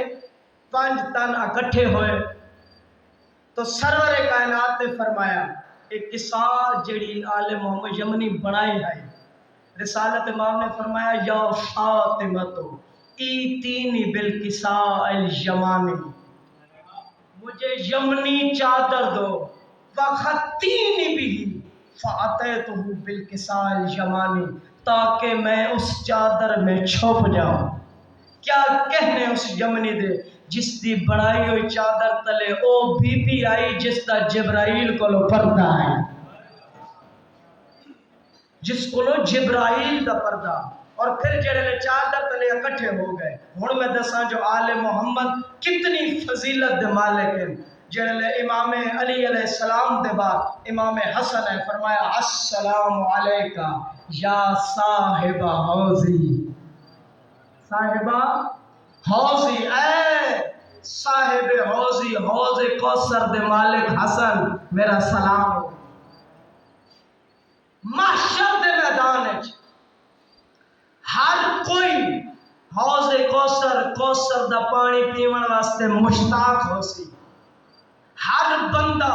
5 تن اکٹھے ہوئے تو سرور کائنات نے فرمایا ایک قصہ جڑی آل محمد یمنی بنائی ہے. رسالت امام نے فرمایا یا فاطمہ تو ایتینی بالکساء الیمانی مجھے یمنی چادر دو وخطینی بھی فاتیتہ بالکساء الیمانی تاکہ میں اس چادر میں چھپ جاؤں. کیا کہنے اس یمنی دے جس دی بنائی ہوئی چادر تلے او بی بی آئی جس دا جبرائیل کو لو پردہ ہے جس کو لو جبرائیل دا پردہ. اور پھر جڑے چادر تلے اکٹھے ہو گئے. ہن میں دساں جو آل محمد کتنی فضیلت دے مالک ہیں. جڑے امام علی علیہ السلام دے بعد امام حسن نے فرمایا السلام علیکہ یا صاحب حوضی. صاحبہ حوضی اے صاحب حوضی حوض کوثر دے مالک حسن میرا سلام ہو. محشر دے میدان وچ ہر کوئی حوض کوثر دا پانی پیون واسطے مشتاق ہو سی. ہر بندہ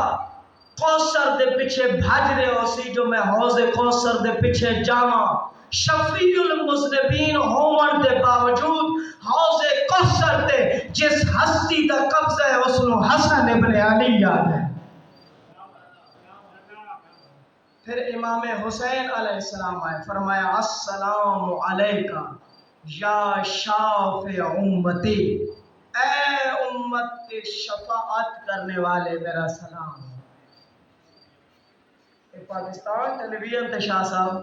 کوثر دے پیچھے بھج رہے ہو سی جو میں حوض کوثر دے پیچھے جاواں. شفیع المذنبین ہون دے باوجود حوض کوثر تے جس ہستی دا قبضہ ہے اس نو حسن ابن علی یاد ہے. پھر امام حسین علیہ السلام آئے فرمایا السلام علیکہ یا شافع امتی اے امت کے شفاعت کرنے والے میرا سلام. پاکستان ٹیلی ویژن تے شاہ صاحب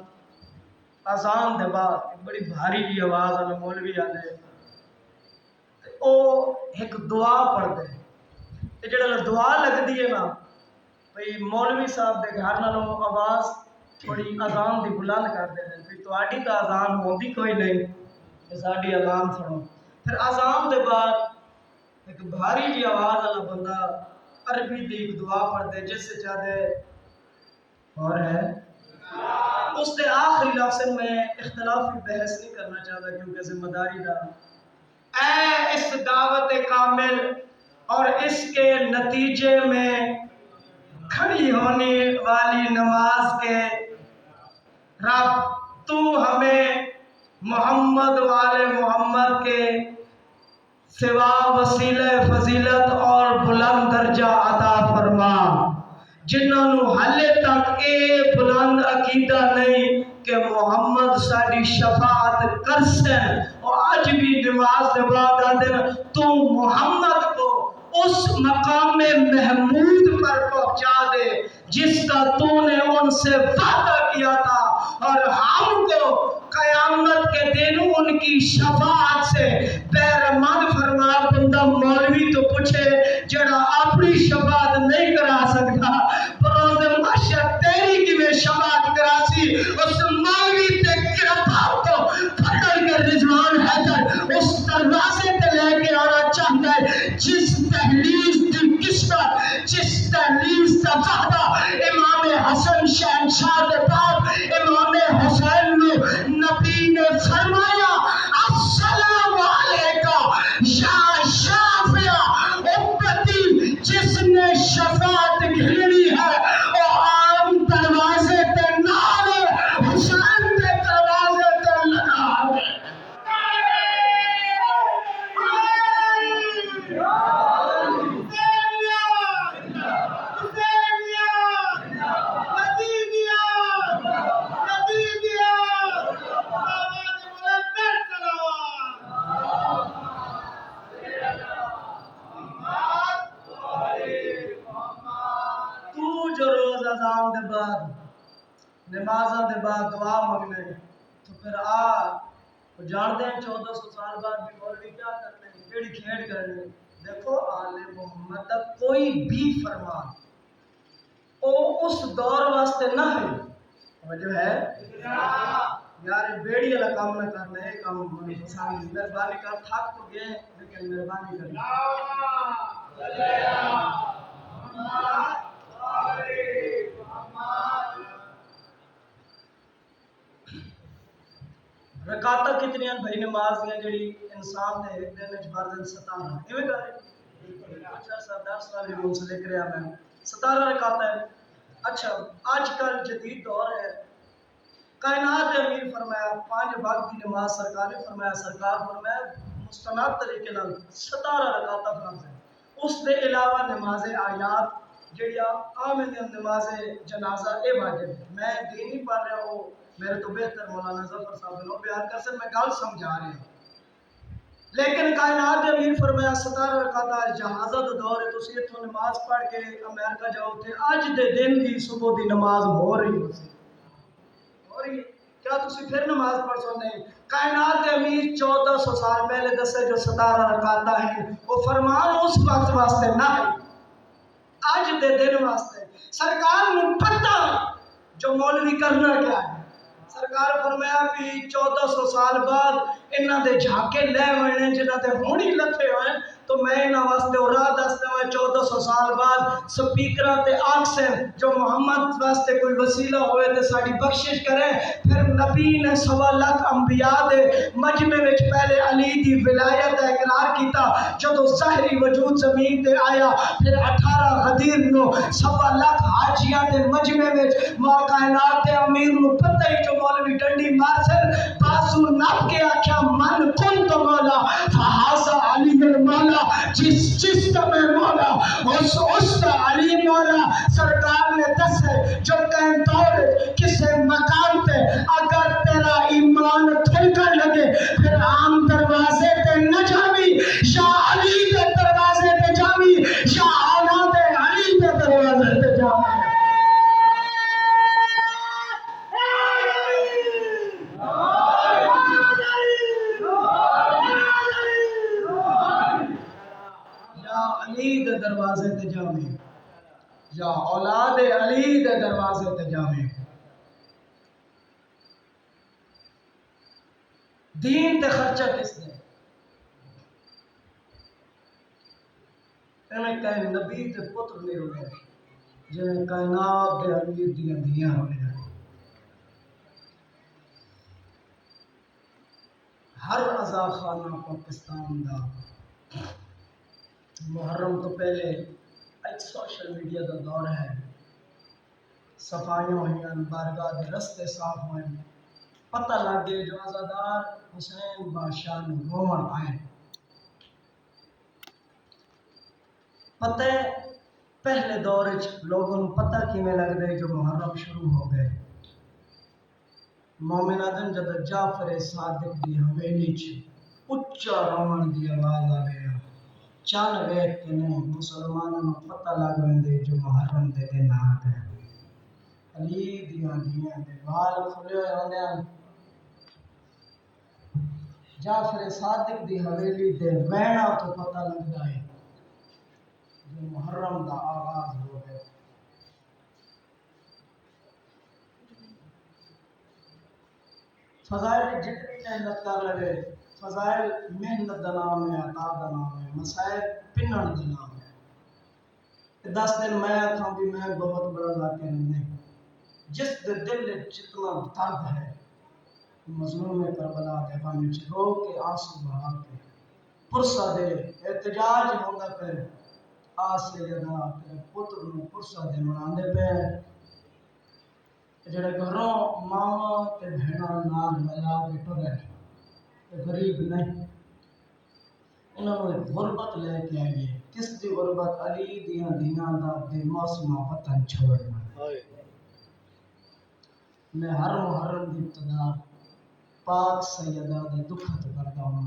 اذان دے بعد بڑی بھاری جی آواز والے مولوی آنے او ایک دعا پڑھ دے. جڑا دعا لگ دی ہے نا بھئی مولوی صاحب دے گھر نالوں آواز تھوڑی اذان دی بلند کر دے دیں تو آڈی تا اذان ہوندی کوئی نہیں کہ ساڈی اذان سنو. پھر اذان دے بعد ایک بھاری جی آواز والا بندہ عربی دی ایک دعا پڑھ دے جس سے چاہتے اور ہے اس کے آخری لفظ میں اختلافی بحث نہیں کرنا چاہتا کیونکہ ذمہ داری دا اے اس دعوت کامل اور اس کے نتیجے میں کھڑی ہونے والی نماز کے رب تو ہمیں محمد والے محمد کے سوا وسیلہ فضیلت اور بلند درجہ عطا فرما جنہوں نے حالے تک یہ بلند عقیدہ نہیں کہ محمد ساری شفاعت کر سن اور آج بھی نماز دے بعد آدھے تو محمد کو اس مقام محمود پر پہنچا دے جس کا تو نے ان سے وعدہ کیا تھا اور ہم کو قیامت کے دن ان کی شفاعت سے بہرمند فرما بندہ مولوی تو پوچھے جڑا اپنی شفاعت نہیں کرا سکتا بروز محشر تیری کی میں شفاعت کراسی اس مولوی تے گرفتار کو پکڑ کر رضوان حیدر اس دروازے تے لے کے آنا چاہتا ہے جس تحلیز دی قسمت جس تحلیز دا وعدہ امام حسن شہنشاہ دے باپ امام حسین نے نبی نے فرمایا السلام علیکہ یا شافع امتی جس نے شفاعت گھڑی ہے وہ عام دروازے تے نال حسین دے دروازے تے لگا ہے جو روز اذان دے بعد نمازاں دے بعد دعا مانگنے تو پھر جان دیں 1400 سال بعد بھی مولوی کیا کرنے کیڑی کھیڑ کرنے دیکھو آل محمد کا کوئی بھی فرمان او اس دور واسطے نہ ہے وجہ ہے یار بیڑی والا کام نہ کرنا ہے کام مہربانی کر تھک تو گئے لیکن مہربانی کرنا رکعتاں کتنی ہیں بھائی نماز ہیں جڑی انسان نے ایک دن وچ فرض 17 ایویں کرے اچھا سردار صاحب نے مجھ سے لکھ رہا میں 17 رکعتاں ہیں اچھا آج کل جدید دور ہے کائنات امیر فرمایا 5 وقت کی نماز سرکار نے فرمایا سرکار فرمایا مستند طریقے نال 17 رکعتاں فرض ہیں اس دے علاوہ نماز آیات جڑی عام نماز جنازہ اے واجب ہے میں دین نہیں پڑھ رہا ہوں میرے تو بہتر مولانا ظفر صاحب نے بیان کر سن میں گل سمجھا رہا ہوں لیکن کائنات امیر فرمایا 17 رکعت جہازت دور ہے تسی اتھوں نماز پڑھ کے امریکہ جاؤ تھے اج دے دن دی صبح دی نماز ہو رہی ہے کیا تسی پھر نماز پڑھ سو نہیں کائنات امیر 1400 سال پہلے دسے جو 17 رکعت ہیں وہ فرمان اس وقت واسطے نہ ہے آج دے دن واسطے سرکار نے پتہ جو مولوی کرنا کیا ہے سرکار فرمایا بھی 1400 سال بعد انہاں دے جھاکے لے ونے جنہاں دے ہونی لتھے ہوئے تو میں انہاں واسطے اور راہ دستا میں 1400 سال بعد سپیکراں تے آکسن جو محمد واسطے کوئی وسیلہ ہوئے تے ساڑی بخشش کریں پھر نبی نے 1.25 لاکھ انبیاء دے مجمع وچ پہلے علی دی ولایت کا اقرار کیتا جدو ظاہری وجود زمین تے آیا پھر 18 غدیر نو 1.25 لاکھ حاجیاں دے مجمع وچ ماں کائنات دے امیر نو پتہ ہی جو مولوی ڈنڈی مارسر بازو نب کے آکھیا من کن تو مولا فحاسا علی المولا جس کا میں مولا اس کا علی مولا سرکار نے دسے جو کہیں دور کسے مقام تے اگر تیرا ایمان تھلکن لگے پھر عام دروازے تے نہ جاوی یا علی دے دروازے تے جاوی یا اولاد علی دے دروازے تے جاوی علی دے دروازے تے جاویں یا اولاد علی دے دروازے تے جاویں دین تے خرچہ کس نے انہیں کہیں نبی تے پتر نہیں روئے جویں کائنات دے امیر دیاں دھیاں ہوئے ہر عزا خانہ پاکستان دا محرم تو پہلے ایک سوشل میڈیا دا دور ہے، صفائیاں ہوئیں، بارگاہ دے رستے صاف ہوئیں، پتہ لگ گئے جو عزادار حسین بادشاہ نو رومن آئے پتہ پہلے دور وچ لوگوں نوں پتہ کیویں لگ دے جو محرم شروع ہو گئے۔ مومن آدم جب جعفر صادق دی حویلی چ اچا رومن دی آواز آوے چان ویکھ کے نہیں مسلمانوں نوں پتہ لگ ویندے جو محرم دے دن آ گئے۔ علی دیاں دھیاں دے وال کھلے ہوئے ہوندے ہیں، جعفر صادق دی حویلی دے وینا تو پتہ لگدا ہے جو محرم دا آغاز ہو گئے۔ فضائل جتنی محنت کر لگے، فضائل محنت دا نام ہے، عطا دا نام ہے، مسائل پنن دا نام ہے۔ 10 دن میں آکھاں بھی میں بہت بڑا لاکر نہیں، جس دے دل جتنا درد ہے مظلوم کربلا دے غم وچ رو کے آنسو بہا کے پرسا دے احتجاج ہوندا پہ آ سیدہ تیرے پتر نوں پرسا دے مناندے پہ جڑے گھروں ماں تے بہناں نال ملا کے ٹرے غریب نہیں، انہاں نوں غربت لے کے آئیے۔ کس دی غربت؟ علی دیاں دھیاں دا بے موسمہ وطن چھوڑنا۔ میں ہر محرم دی ابتدا پاک سیدہ دے دکھت کردا ہوں۔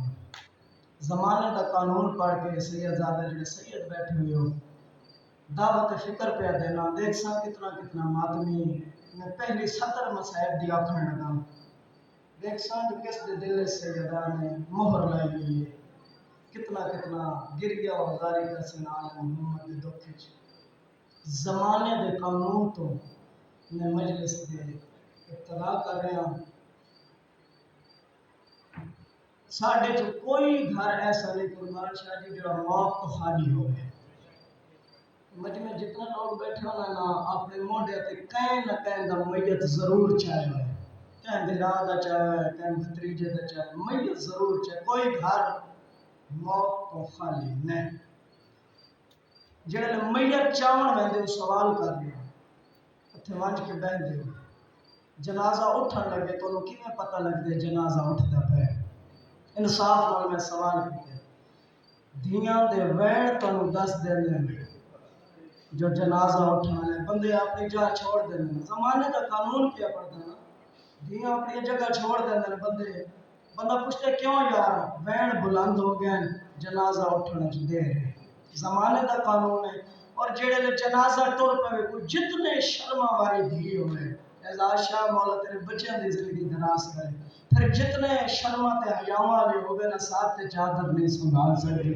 زمانے دا قانون پڑھ کے سیدزادہ جڑے سید بیٹھے ہوئے ہو دعوت فکر پہ دینا، دیکھ سا کتنا ماتمی میں پہلی 70 مسائب دی آکھن لگا، دیکھ سا جو کس دے دل سیدہ نے مہر لائی ہوئی ہے، کتنا گریہ و غاری کا سنال محمد دے دکھ وچ۔ زمانے دے قانون تو میں مجلس دے ابتدا کر رہے ہیں۔ ساڈے جو کوئی گھر ایسا نہیں قربان شاہ جی جو موت تو خالی ہو گئے۔ مجمع جتنا لوگ بیٹھے ہونا نا اپنے موڈے تے کہیں نہ کہیں دا میت ضرور چاہے ہوئے، کہیں دلا دا چاہے ہوئے، کہیں بھتریجے دا چاہے ہوئے، میت ضرور چاہے، کوئی گھر موت تو خالی نہیں۔ جڑے میت چاون ویندے وہ سوال کر رہے ہیں، اتھے وانج کے بہن دے جنازہ اٹھن لگے تو انہوں کیویں پتہ لگ دے جنازہ اٹھدا پہ؟ انصاف نال میں سوال کیتے دھیاں دے وین تانوں دس دیندے جو جنازہ اٹھانا ہے، بندے اپنی جگہ چھوڑ دیندے، زمانے دا قانون کیا پڑتا ہے، دھیاں اپنی جگہ چھوڑ دیندے بندہ پوچھتے کیوں یار وین بلند ہو گئے جنازہ اٹھنے چ دیر ہے، زمانے دا قانون ہے۔ اور جڑے لے جنازہ ٹر پے کوئی جتنے شرما والی دھی ہوئے اعزاز شاہ مولا تیرے بچیاں دی زندگی دراز کرے، پھر جتنے شرما تے حیاواں والے ہوئے نا ساتھ تے چادر نہیں سنبھال سکے،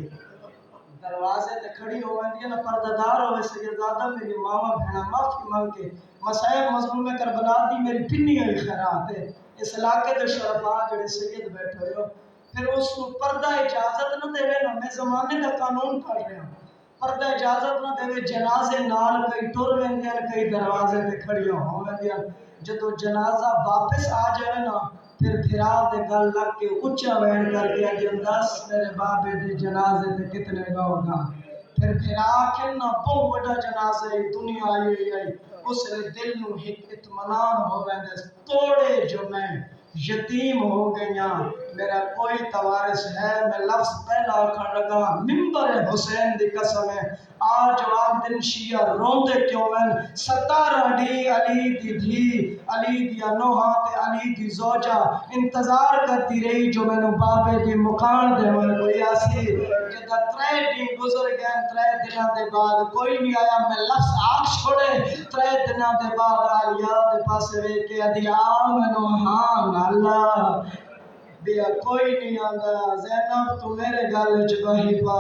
دروازے تے کھڑی ہو گئی نا پردہ دار ہوئے سیدزادہ میری ماما بہنا معافی مانگ کے مسائب مظلوم کربلا دی میری پنی ہوئی خیرات ہے، اس علاقے دے شرفا جڑے سید بیٹھے ہوئے ہو پھر اس کو پردہ اجازت نہ دے نا، میں زمانے دا قانون پڑھ رہا ہوں، پردہ اجازت نہ دے جنازے نال کئی ٹر ویندے کئی دروازے تے کھڑیاں ہو ویندیاں، جدو جنازہ واپس آ جائے نا پھر پھرا دے گل لگ کے اچھا وین کر کے انداز میرے بابے دے جنازے تے کتنے لوگ ہیں، پھر پھرا کے نا بہت بڑا جنازہ دنیا آئی اس نے دل نو ایک اطمینان ہو ویندے توڑے جو میں یتیم ہو گئیاں میرا کوئی توارث ہے، میں لفظ پہلا آکھن لگا ممبر حسین دی قسم ہے آج آپ دن شیعہ روندے کیوں ہیں 17 ڈی علی دی دھی علی دیا نوحہ تے علی دی زوجہ انتظار کرتی رہی جو میں نے بابے دی مکان دے ہوئے کوئی آسی جدہ 3 دن گزر گئے 3 دنوں دے بعد کوئی نہیں آیا، میں لفظ آگ چھوڑے 3 دنوں دے بعد آلیا دے پاس وے کے ادھی آمنو ہاں اللہ بیا کوئی نہیں آندا زینب تو میرے گل وچ بہی پا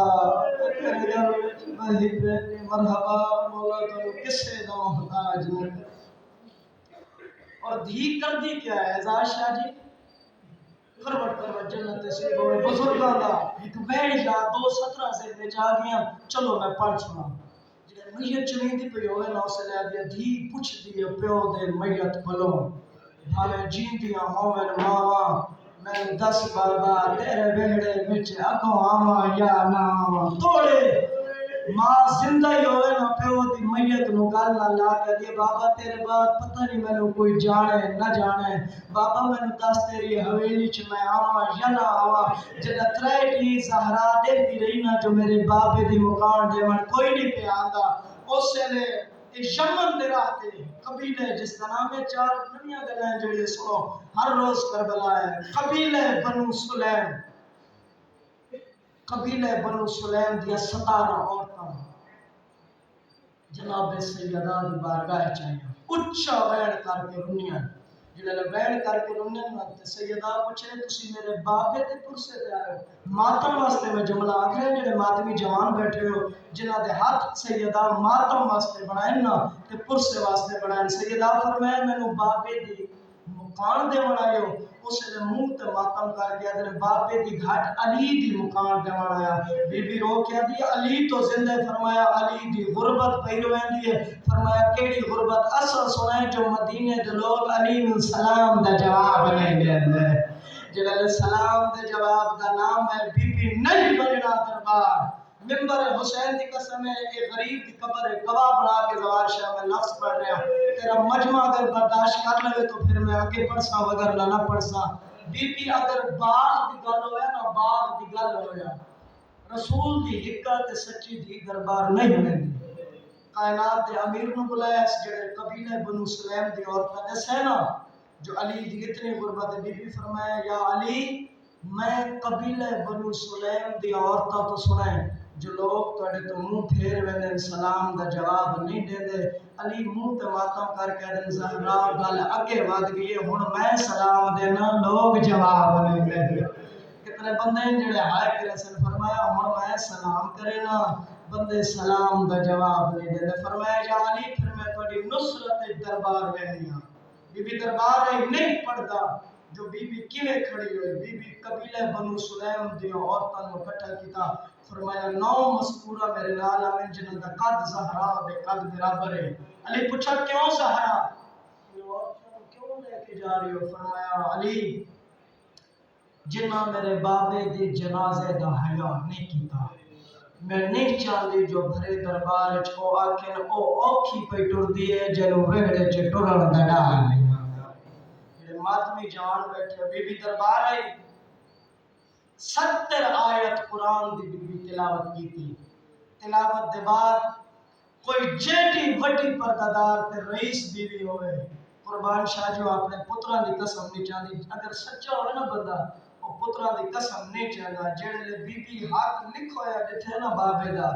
میرے گل وچ بہی پے مرحبا مولا تو کسے دا محتاج نہیں۔ اور دھی کر دی کیا ہے اعزاز شاہ جی کروٹ جنت نصیب ہوئے بزرگاں دا ایک وین یا 2 17 سے جا گیا چلو میں پڑھ سنا جڑے میت چویندی پئی ہوئے نا اسے لے دیا دھی پوچھ دیا پیو دے میت پلوں بھاوے جیندیاں ہوون ماواں میں 10 بابا تیرے ویڑے وچ اگوں آواں یا نہ آواں توڑے ماں زندہ ہی ہوئے نا پیو دی میت نو گل نہ لا کے دی بابا تیرے بعد پتہ نہیں مینوں کوئی جانے نہ جانے بابا مینوں دس تیری حویلی چ میں آواں یا نہ آواں جدا تریٹی زہرا دیکھتی رہی نا جو میرے بابے دی مکان دیون کوئی نہیں پہ آندا اس لے یمن دے راہ تے قبیلے جس کا نام ہے 4 نویاں گلاں جڑے سنو ہر روز کربلا ہے قبیلے بنو سلیم قبیلے بنو سلیم دیا 17 عورتاں جناب سیدہ دی بارگاہ چاہیے اچھا بیان کر کے رونیاں جڑے بیان کر کے رونیاں تے سیدہ پوچھے تسی میرے بابے تے پرسے تے آئے ماتم واسطے میں جملہ آکھے جڑے ماتمی جوان بیٹھے ہو جنہاں دے ہاتھ سیدہ ماتم واسطے بنائیں نا تے پرسے واسطے بنائیں سیدہ فرمایا مینوں بابے دی مکان دے بنائیو اس نے منہ تے ماتم کر گیا تے بابے دی گھٹ علی دی مکان دے بنایا بی بی رو کیا دی علی تو زندہ فرمایا علی دی غربت پئی رویندی ہے فرمایا کیڑی غربت اصل سنائے جو مدینے دے لوگ علی نو سلام دا جواب نہیں دیندے جڑا سلام دے جواب دا نام ہے بی بی نہیں بننا دربار ممبر حسین دی قسم ہے ایک غریب دی قبر ہے گواہ بنا کے زوار شاہ میں لفظ پڑھ رہا تیرا مجمع اگر برداشت کر لے تو پھر میں آگے پڑھسا وگرنہ نہ پڑھسا بی بی اگر باغ دی گل ہویا نا باغ دی گل ہویا رسول دی حقیقت سچی دی دربار نہیں ہونے دی کائنات دے امیر نو بلایا اس جڑے قبیلے بنو سلیم دی عورتاں دسے نا جو علی دی اتنی غربت ہے بی بی فرمایا یا علی میں قبیلے بنو سلیم دی عورتاں تو سنائیں جو لوگ تواڈے تو منہ پھیر ویندے سلام دا جواب نہیں دیندے علی منہ تے ماتم کر کے دن زہرا گل اگے ود گئی ہن میں سلام دینا لوگ جواب نہیں دیندے کتنے بندے جڑے ہائے کرے سن فرمایا ہن میں سلام کرے نا بندے سلام دا جواب نہیں دیندے فرمایا یا علی پھر میں تواڈی نصرت دربار وینی ہاں بی بی دربار نہیں پڑھدا جو بی بی کیویں کھڑی ہوئی بی بی قبیلے بنو سلیم دی عورتاں نو اکٹھا کیتا فرمایا 9 مذکورہ میرے نال آویں جنہاں دا قد زہرا دے قد برابر ہے علی پوچھا کیوں زہرا کیوں لے کے جا رہی ہو فرمایا علی جنہ میرے بابے دی جنازے دا حیا نہیں کیتا میں نہیں چاہتی جو بھرے دربار وچ او آکھن او اوکھی پئی ٹردی ہے جنوں وہڑے چ ٹرن دا ڈال نہیں جڑے ماتمی جوان بیٹھے بی بی دربار آئی 70 آیت قرآن دی بی بی تلاوت کی تھی تلاوت دے بعد کوئی جیٹی وڈی پردادار تے رئیس بیوی ہوئے قربان شاہ جو اپنے پتران دی قسم نہیں چاہتی اگر سچا ہوئے نا بندہ وہ پتران دی قسم نہیں چاہتا جڑے لے بی بی حق لکھو یا دیتے نا بابے دا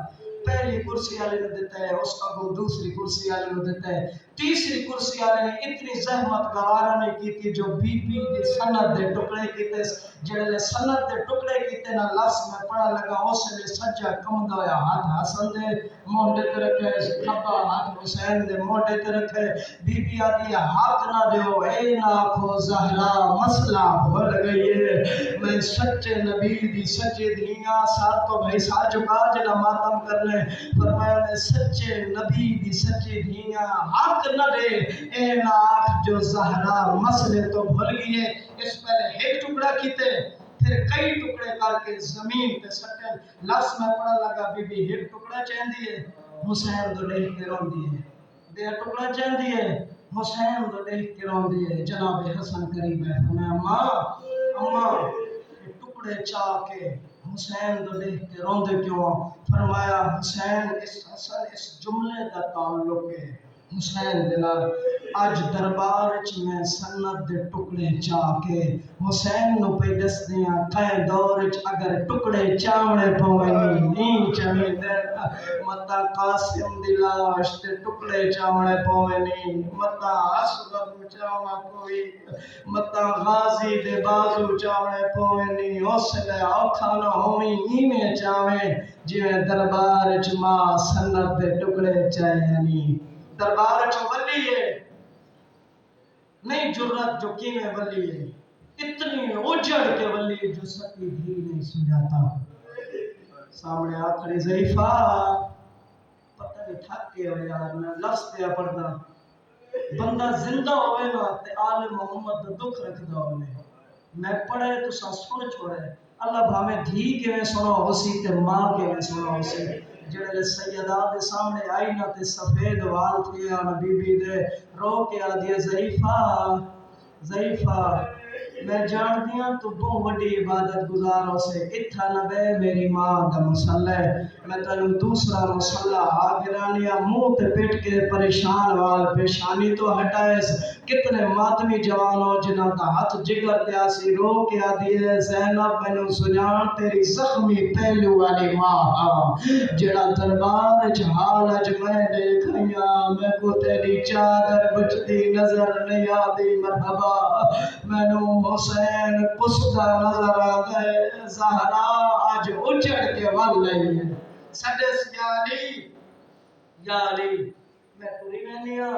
پہلی کرسی والے نے دیتا ہے اس کا وہ دوسری کرسی والے نے دیتا ہے تیسری کرسی والے نے اتنی زحمت گوارا نہیں کی تھی جو بی بی دی سند دے ٹکڑے کیتے جڑے لے سند دے ٹکڑے کیتے نا لفظ میں پڑھا لگا اس لے سجا کمدا ہویا ہاتھ حسن دے مونڈے تے رکھے کھبا ہاتھ حسین دے مونڈے تے رکھے بی بی آدھی حق نہ دیو اے نہ کھو زہرا مسئلہ بھول گئی ہے میں سچے نبی دی سچے دنیا ساتھ تو بھائی ساتھ چکا جنا ماتم کرنے فرمایا میں سچے نبی دی سچے دنیا حق نہ دے اے نہ آنکھ جو زہرا مسئلے تو بھول گئی ہے اس پہلے ایک ٹکڑا کیتے پھر کئی ٹکڑے کر کے زمین پہ سٹے لفظ میں پڑھا لگا بی بی ایک ٹکڑا چاہندی ہے حسین دو دیکھ کے روندی ہے بے ٹکڑا چاہندی ہے حسین دو دیکھ کے روندی ہے جناب حسن قریب ہے فرمایا اماں ٹکڑے چاہ کے حسین دو دیکھ کے روندے کیوں فرمایا حسین اس حسن اس جملے کا تعلق ہے حسین دلال آج دربار چ میں سنت دے ٹکڑے چاہ کے حسین نو پہ دس دیاں کئے دور چ اگر ٹکڑے چاونے پویں نہیں چاہے متا قاسم دی لاش تے ٹکڑے چاونے پویں نہیں متا اسود چاونا کوئی متا غازی دے بازو چاونے پویں نہیں حوصلے اوکھا نہ ہوویں ایویں چاویں جویں دربار چ ماں سنت دے ٹکڑے چاہے نہیں دربار چ ولی ہے نہیں جرت جو کیویں ولی ہے اتنی اجڑ کے ولی جو سکی بھی نہیں سجاتا سامنے آخری ضعیفہ پتہ بھی تھک کے ہو یار میں لفظ پہ پڑھنا بندہ زندہ ہوئے نا تے آل محمد دا دکھ رکھدا ہوئے میں پڑھے تو سن چھوڑے اللہ بھاویں دھی کیویں سنا ہوسی تے ماں کیویں سنا ہوسی جڑے سیدہ دے سامنے آئی نا تے سفید وال تھے نا بی بی دے رو کے آدھی ضعیفہ ضعیفہ میں جان دیاں تو بہت بڑی عبادت گزار ہو سے اتھا نہ بے میری ماں دا مسئلہ ہے میں تنوں دوسرا مسئلہ آگرانیا منہ تے پیٹ کے پریشان وال پیشانی تو ہٹائے کتنے ماتمی جوانوں جنہاں دا ہاتھ جگر دیا سی رو کے آدھی زینب مینوں سجان تیری زخمی پہلو والی ماں جڑا دربار جہال اج میں دیکھیاں میں کو تیری چادر بچتی نظر نہیں آدی مرحبا مینوں حسین پسدا نظر آ گئے زہرا آج اجڑ کے ول لئی ہے سڈے یا علی میں پوری رہنیا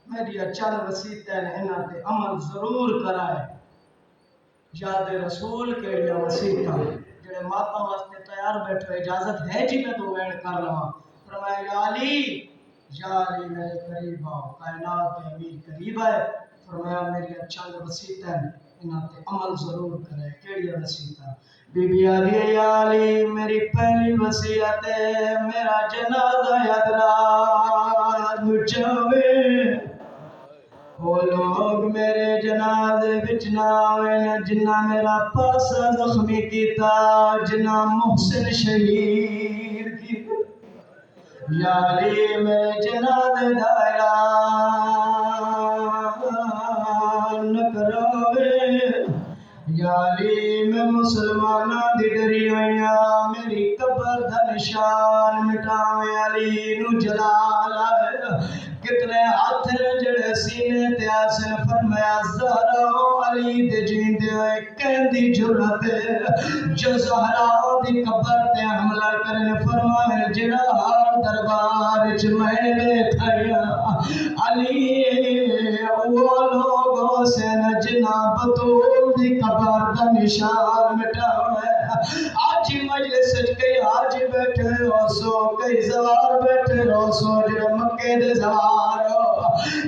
میری چل وسیعتیں انہاں تے عمل ضرور کرائے یاد رسول کیڑیا وسیعتاں جڑے ماتا واسطے تیار بیٹھے اجازت ہے جی میں تو وین کر لواں فرمایا یا علی میرے قریب آؤ کائنات کے امیر قریب ہے فرمایا میری چند وسیعتیں انہاں تے عمل ضرور کرے کیڑی وسیعت بی بی علی یا علی میری پہلی وصیت ہے میرا جنازہ یادرا نچوے وہ لوگ میرے جنازے وچ نہ آوے جنہ میرا پاسا زخمی کیتا جنہ محسن شہید کیتا یا علی میرے جنازے دا اعلان نہ کروے یا علی میں مسلمانہ دی ڈری ہویاں میری قبر دا نشان مٹاویں علی نو جلال آئے کتنے ہاتھ جڑے سینے تے آسن فرمایا زہرا علی دے جیندے ہوئے کہندی جرات جو زہرا دی قبر تے حملہ کرنے فرمایا جڑا ہر دربار وچ میں دیکھیا علی وہ لوگ حسین جنہ بطول دی قبر دا نشان مٹاوے آج مجلس کئی آج بیٹھے ہو سو کئی زوار بیٹھے ہو سو جڑے مکے دے زوار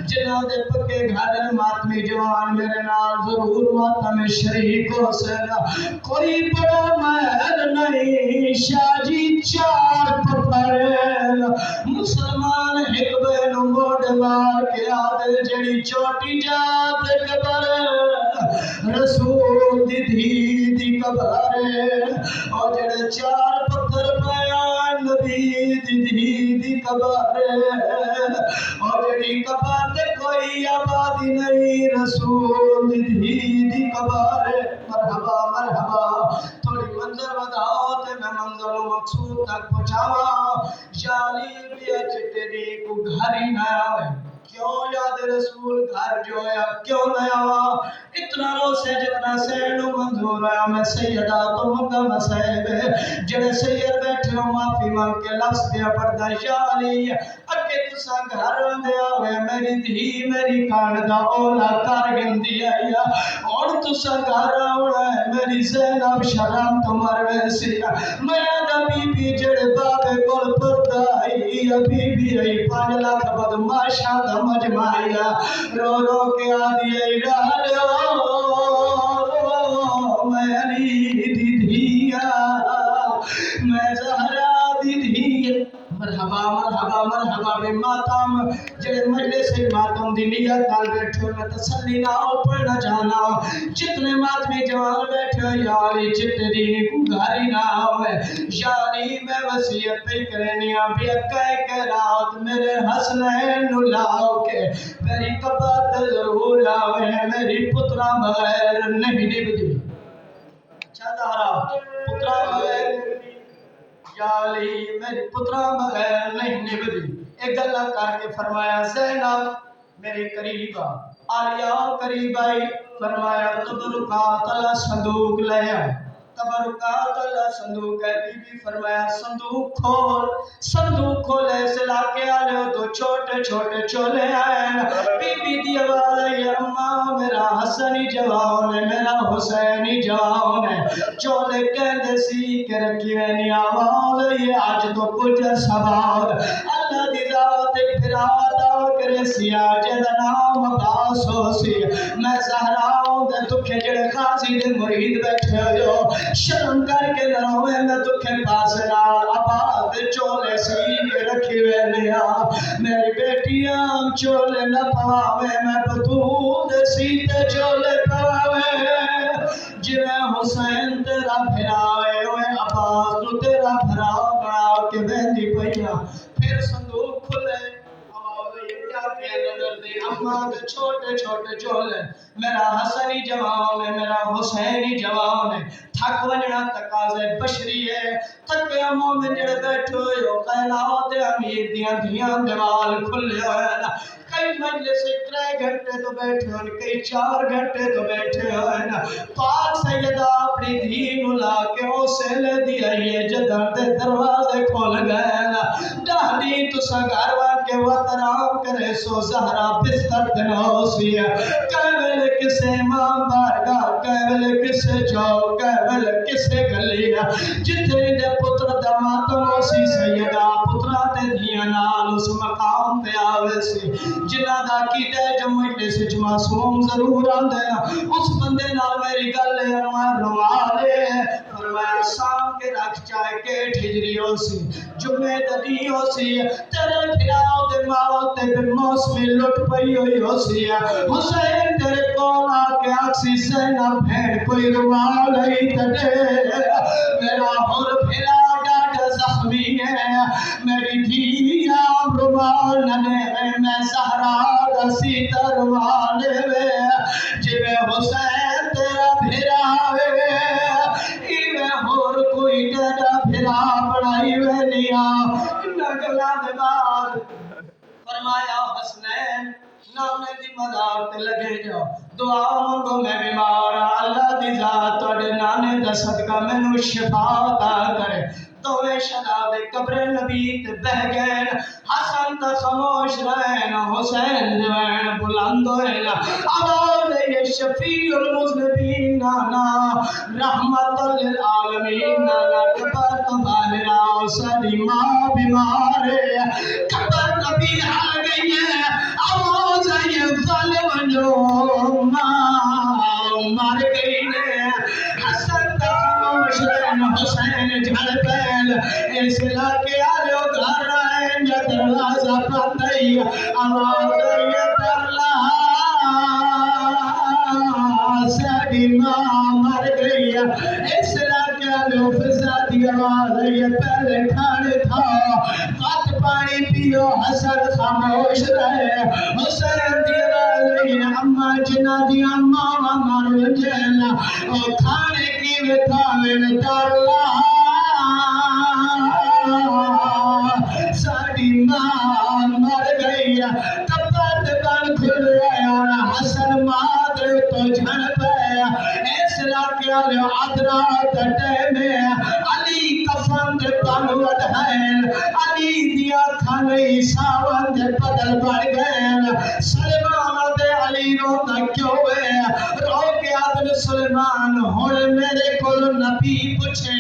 جنہاں دے پکے گھر ماتمی جوان میرے نال ضرور ماتم شریک ہو سنا کوئی بڑا محل نہیں شاہ جی چار پتھر مسلمان ایک بین موڑ مار کے آدھے جڑی چوٹی جات قبر رسول دی دھی دی قبر اور جڑے چار پتھر پایا نبی دی دھی دی قبر اور جڑی قبر تے کوئی آبادی نہیں رسول دی دھی دی قبر مرحبا مرحبا تھوڑی منظر بداؤ تے میں منظر و مقصود تک پہنچاوا یا علی بیا چٹے کو گھر ہی نہ آوے کیوں یاد رسول گھر جو ہے کیوں نہ آوا اتنا رو سے جتنا سینو منظور ہے میں سیدہ تو مقام صاحب جڑے سید بیٹھے ہو معافی مانگ کے لفظ دیا پڑھتا یا علی اگے تسا گھر دے آوے میری دھی میری کان دا اولا کر گندی آئی اور تسا گھر آوڑا ہے میری زینب شرم تمہار ویسی میں دا بی بی جڑے بابے کول پردہ آئی بی بی آئی 5 لاکھ بدماشا دا مجمعیا رو رو کے آدھی آئی رہا میں علی دی دھیا میں زہرا دی دھیا مرحبا مرحبا مرحبا بے ماتم جڑے مجلس ماتم دی نیت نال بیٹھے میں تسلی نال پڑھنا جانا جتنے ماتمی جوان بیٹھے یا علی چٹے دی کو گھری نہ ہوئے یا علی میں وصیت پہ کرنیا بھی کہ رات میرے حسنین نو لاؤ کے میری قبر ضرور آوے میری پترا بغیر نہیں نبدی اچھا زہرا پترا بغیر یا علی میری پترا بغیر نہیں نبدی ایک گلہ کر کے فرمایا زینب میرے قریب آلیا قریب آئی فرمایا تبرکات اللہ صندوق لے آئے تبرکات اللہ صندوق ہے بی بی فرمایا صندوق کھولے سلا کے آلے ہو تو چھوٹے چھوٹے چولے آئے بی بی دی آواز آئی اماں میرا حسنی جوان ہے میرا حسینی جوان ہے چولے کہندے سی کہ رکھی وینی آواز یہ آج تو کچھ سوال اللہ دی ذات پھرا عطا کرے سیا جدا نام عباس ہو سی میں زہرا دے تکھے جڑے قاضی دے مرید بیٹھے ہو شرم کر کے نروے میں تکھے پاس نال عباس دے چولے سی کے رکھی وے لیا میری بیٹیاں چولے نہ پاوے میں بطول سیتے چولے پاوے جویں حسین تیرا بھرائے اوے عباس نو تیرا بھرا بنا کے بہندی پئیاں پھر صندوق کھلے اماں دے چھوٹے چھوٹے چولے میرا حسنی جوان ہے میرا حسینی جوان ہے تھک ونجنا تقاضے بشری ہے تھکے مومن جڑے بیٹھے ہو خیلات امیر دیاں دھیاں دیوال کھلے ہوئے کئی مجلس 3 گھنٹے تو بیٹھے ہیں کئی 4 گھنٹے تو بیٹھے ہیں پاک سیدہ اپنی دھی نو لا کے اسے لے دی آئی ہے جدر دے دروازے کھول گئے ڈاڈی تو سگار وان کے وطرام کرے سو زہرا بستر دنو سی کیول کسے امام بارگاہ کیول کسے جو کیول کسے گلی جتنے دے پتر دماتم سی سیدہ پترہ تے دھیاں نال اس مقام پہ آوے سی جنہ دا کی دے جو مجلس وچ معصوم ضرور آندے اس بندے نال میری گل ہے میں روالے فرمایا شام کے رکھ چاہے کیٹ ہجری ہو سی جمعے دنی ہو سی تیرے پھراؤ دے ماؤ تے بے موسمی لٹ پئی ہوئی ہو سی حسین تیرے کون آکے آکسی سینہ بھیڑ کوئی روال ہی تڑے میرا ہور پھرا ڈاڈا زخمی ہے میری دھیا روال ننے میں زہرا دسی تروال جوے حسین تیرا بھراوے ایوے ہور کوئی تیرا بھرا بڑائی وے نیا نگلا دبار فرمایا حسنین نامے دی مدار تے لگے جاؤ دعا مانگو میں بیمار اللہ دی ذات توڑے نانے دا صدقہ میں نو شفا عطا کرے دوے شداد قبر نبی تے بہ گئے حسن تا خاموش رہن حسین دیوین بلند ہوئے آواز یہ شفیع المذنبین نانا رحمت للعالمین نانا قبر تو باہرہ ساری ماں بیمار ہے قبر نبی حل گئی ہے آواز یہ ظالم جو ماں مار گئی ہے حسن تا خاموش رہن حسین جھڑ پہل اس علاقے آلیو گھر رہن یا دروازہ پتائی آواز یہ پرلا ساڑی ماں مر گئی اس علاقے آلیو فضا دی آواز یہ پہلے کھانے تھا قط پانی پیو حسن خاموش رہے حسین دی آواز اماں جنہ دی اماں مر جینا کھانے کی ویتاوین دارلا ساڑی ماں مر گئی کپت بن کھل گیا حسن مادر تو جھن پہ اس علاقے آلے عدرہ دٹے میں علی کفن دے بن وڈھائن علی دیا کھانے ساون دے بدل بڑھ گئے سلمان دے علی رونا کیوں ہے رو کے عدل سلمان ہونے میرے کل نبی پوچھے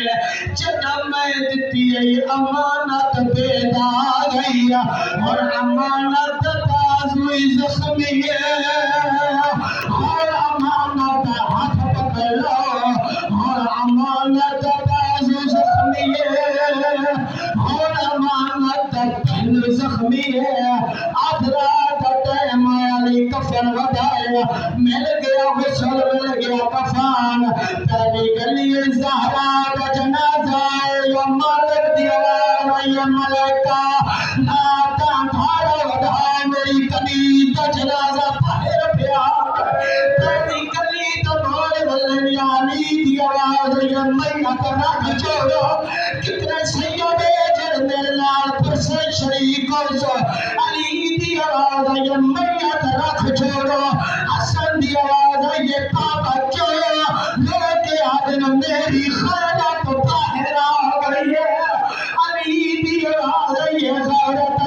جدہ میں دیتی ہے امانت بیدا گئی اور امانت بازوی زخمی ہے اور امانت ہاتھ پکڑو اور امانت بازو زخمی ہے اور امانت پہن زخمی ہے آدھرا ٹائم علی کفن ودائے مل گیا غسل مل گیا کفان پہلی گلی زہرا کا جنازہ یا مالک دیوار یا ملکہ ناتا دھارا ودھائے میری کبھی کا جنازہ باہر پیا پہلی گلی تو بھوڑے بلن یا علی دیوار یا میت رکھ چھوڑو کتنے سیدے جن میرے لال پر سے شریک ہو علی دیوار یا میت رکھ چھوڑو حسن دی آواز یہ پاپا کیوں لوگ آدن میری خیرت باہر آ گئی ہے علی دی آواز یہ غیرت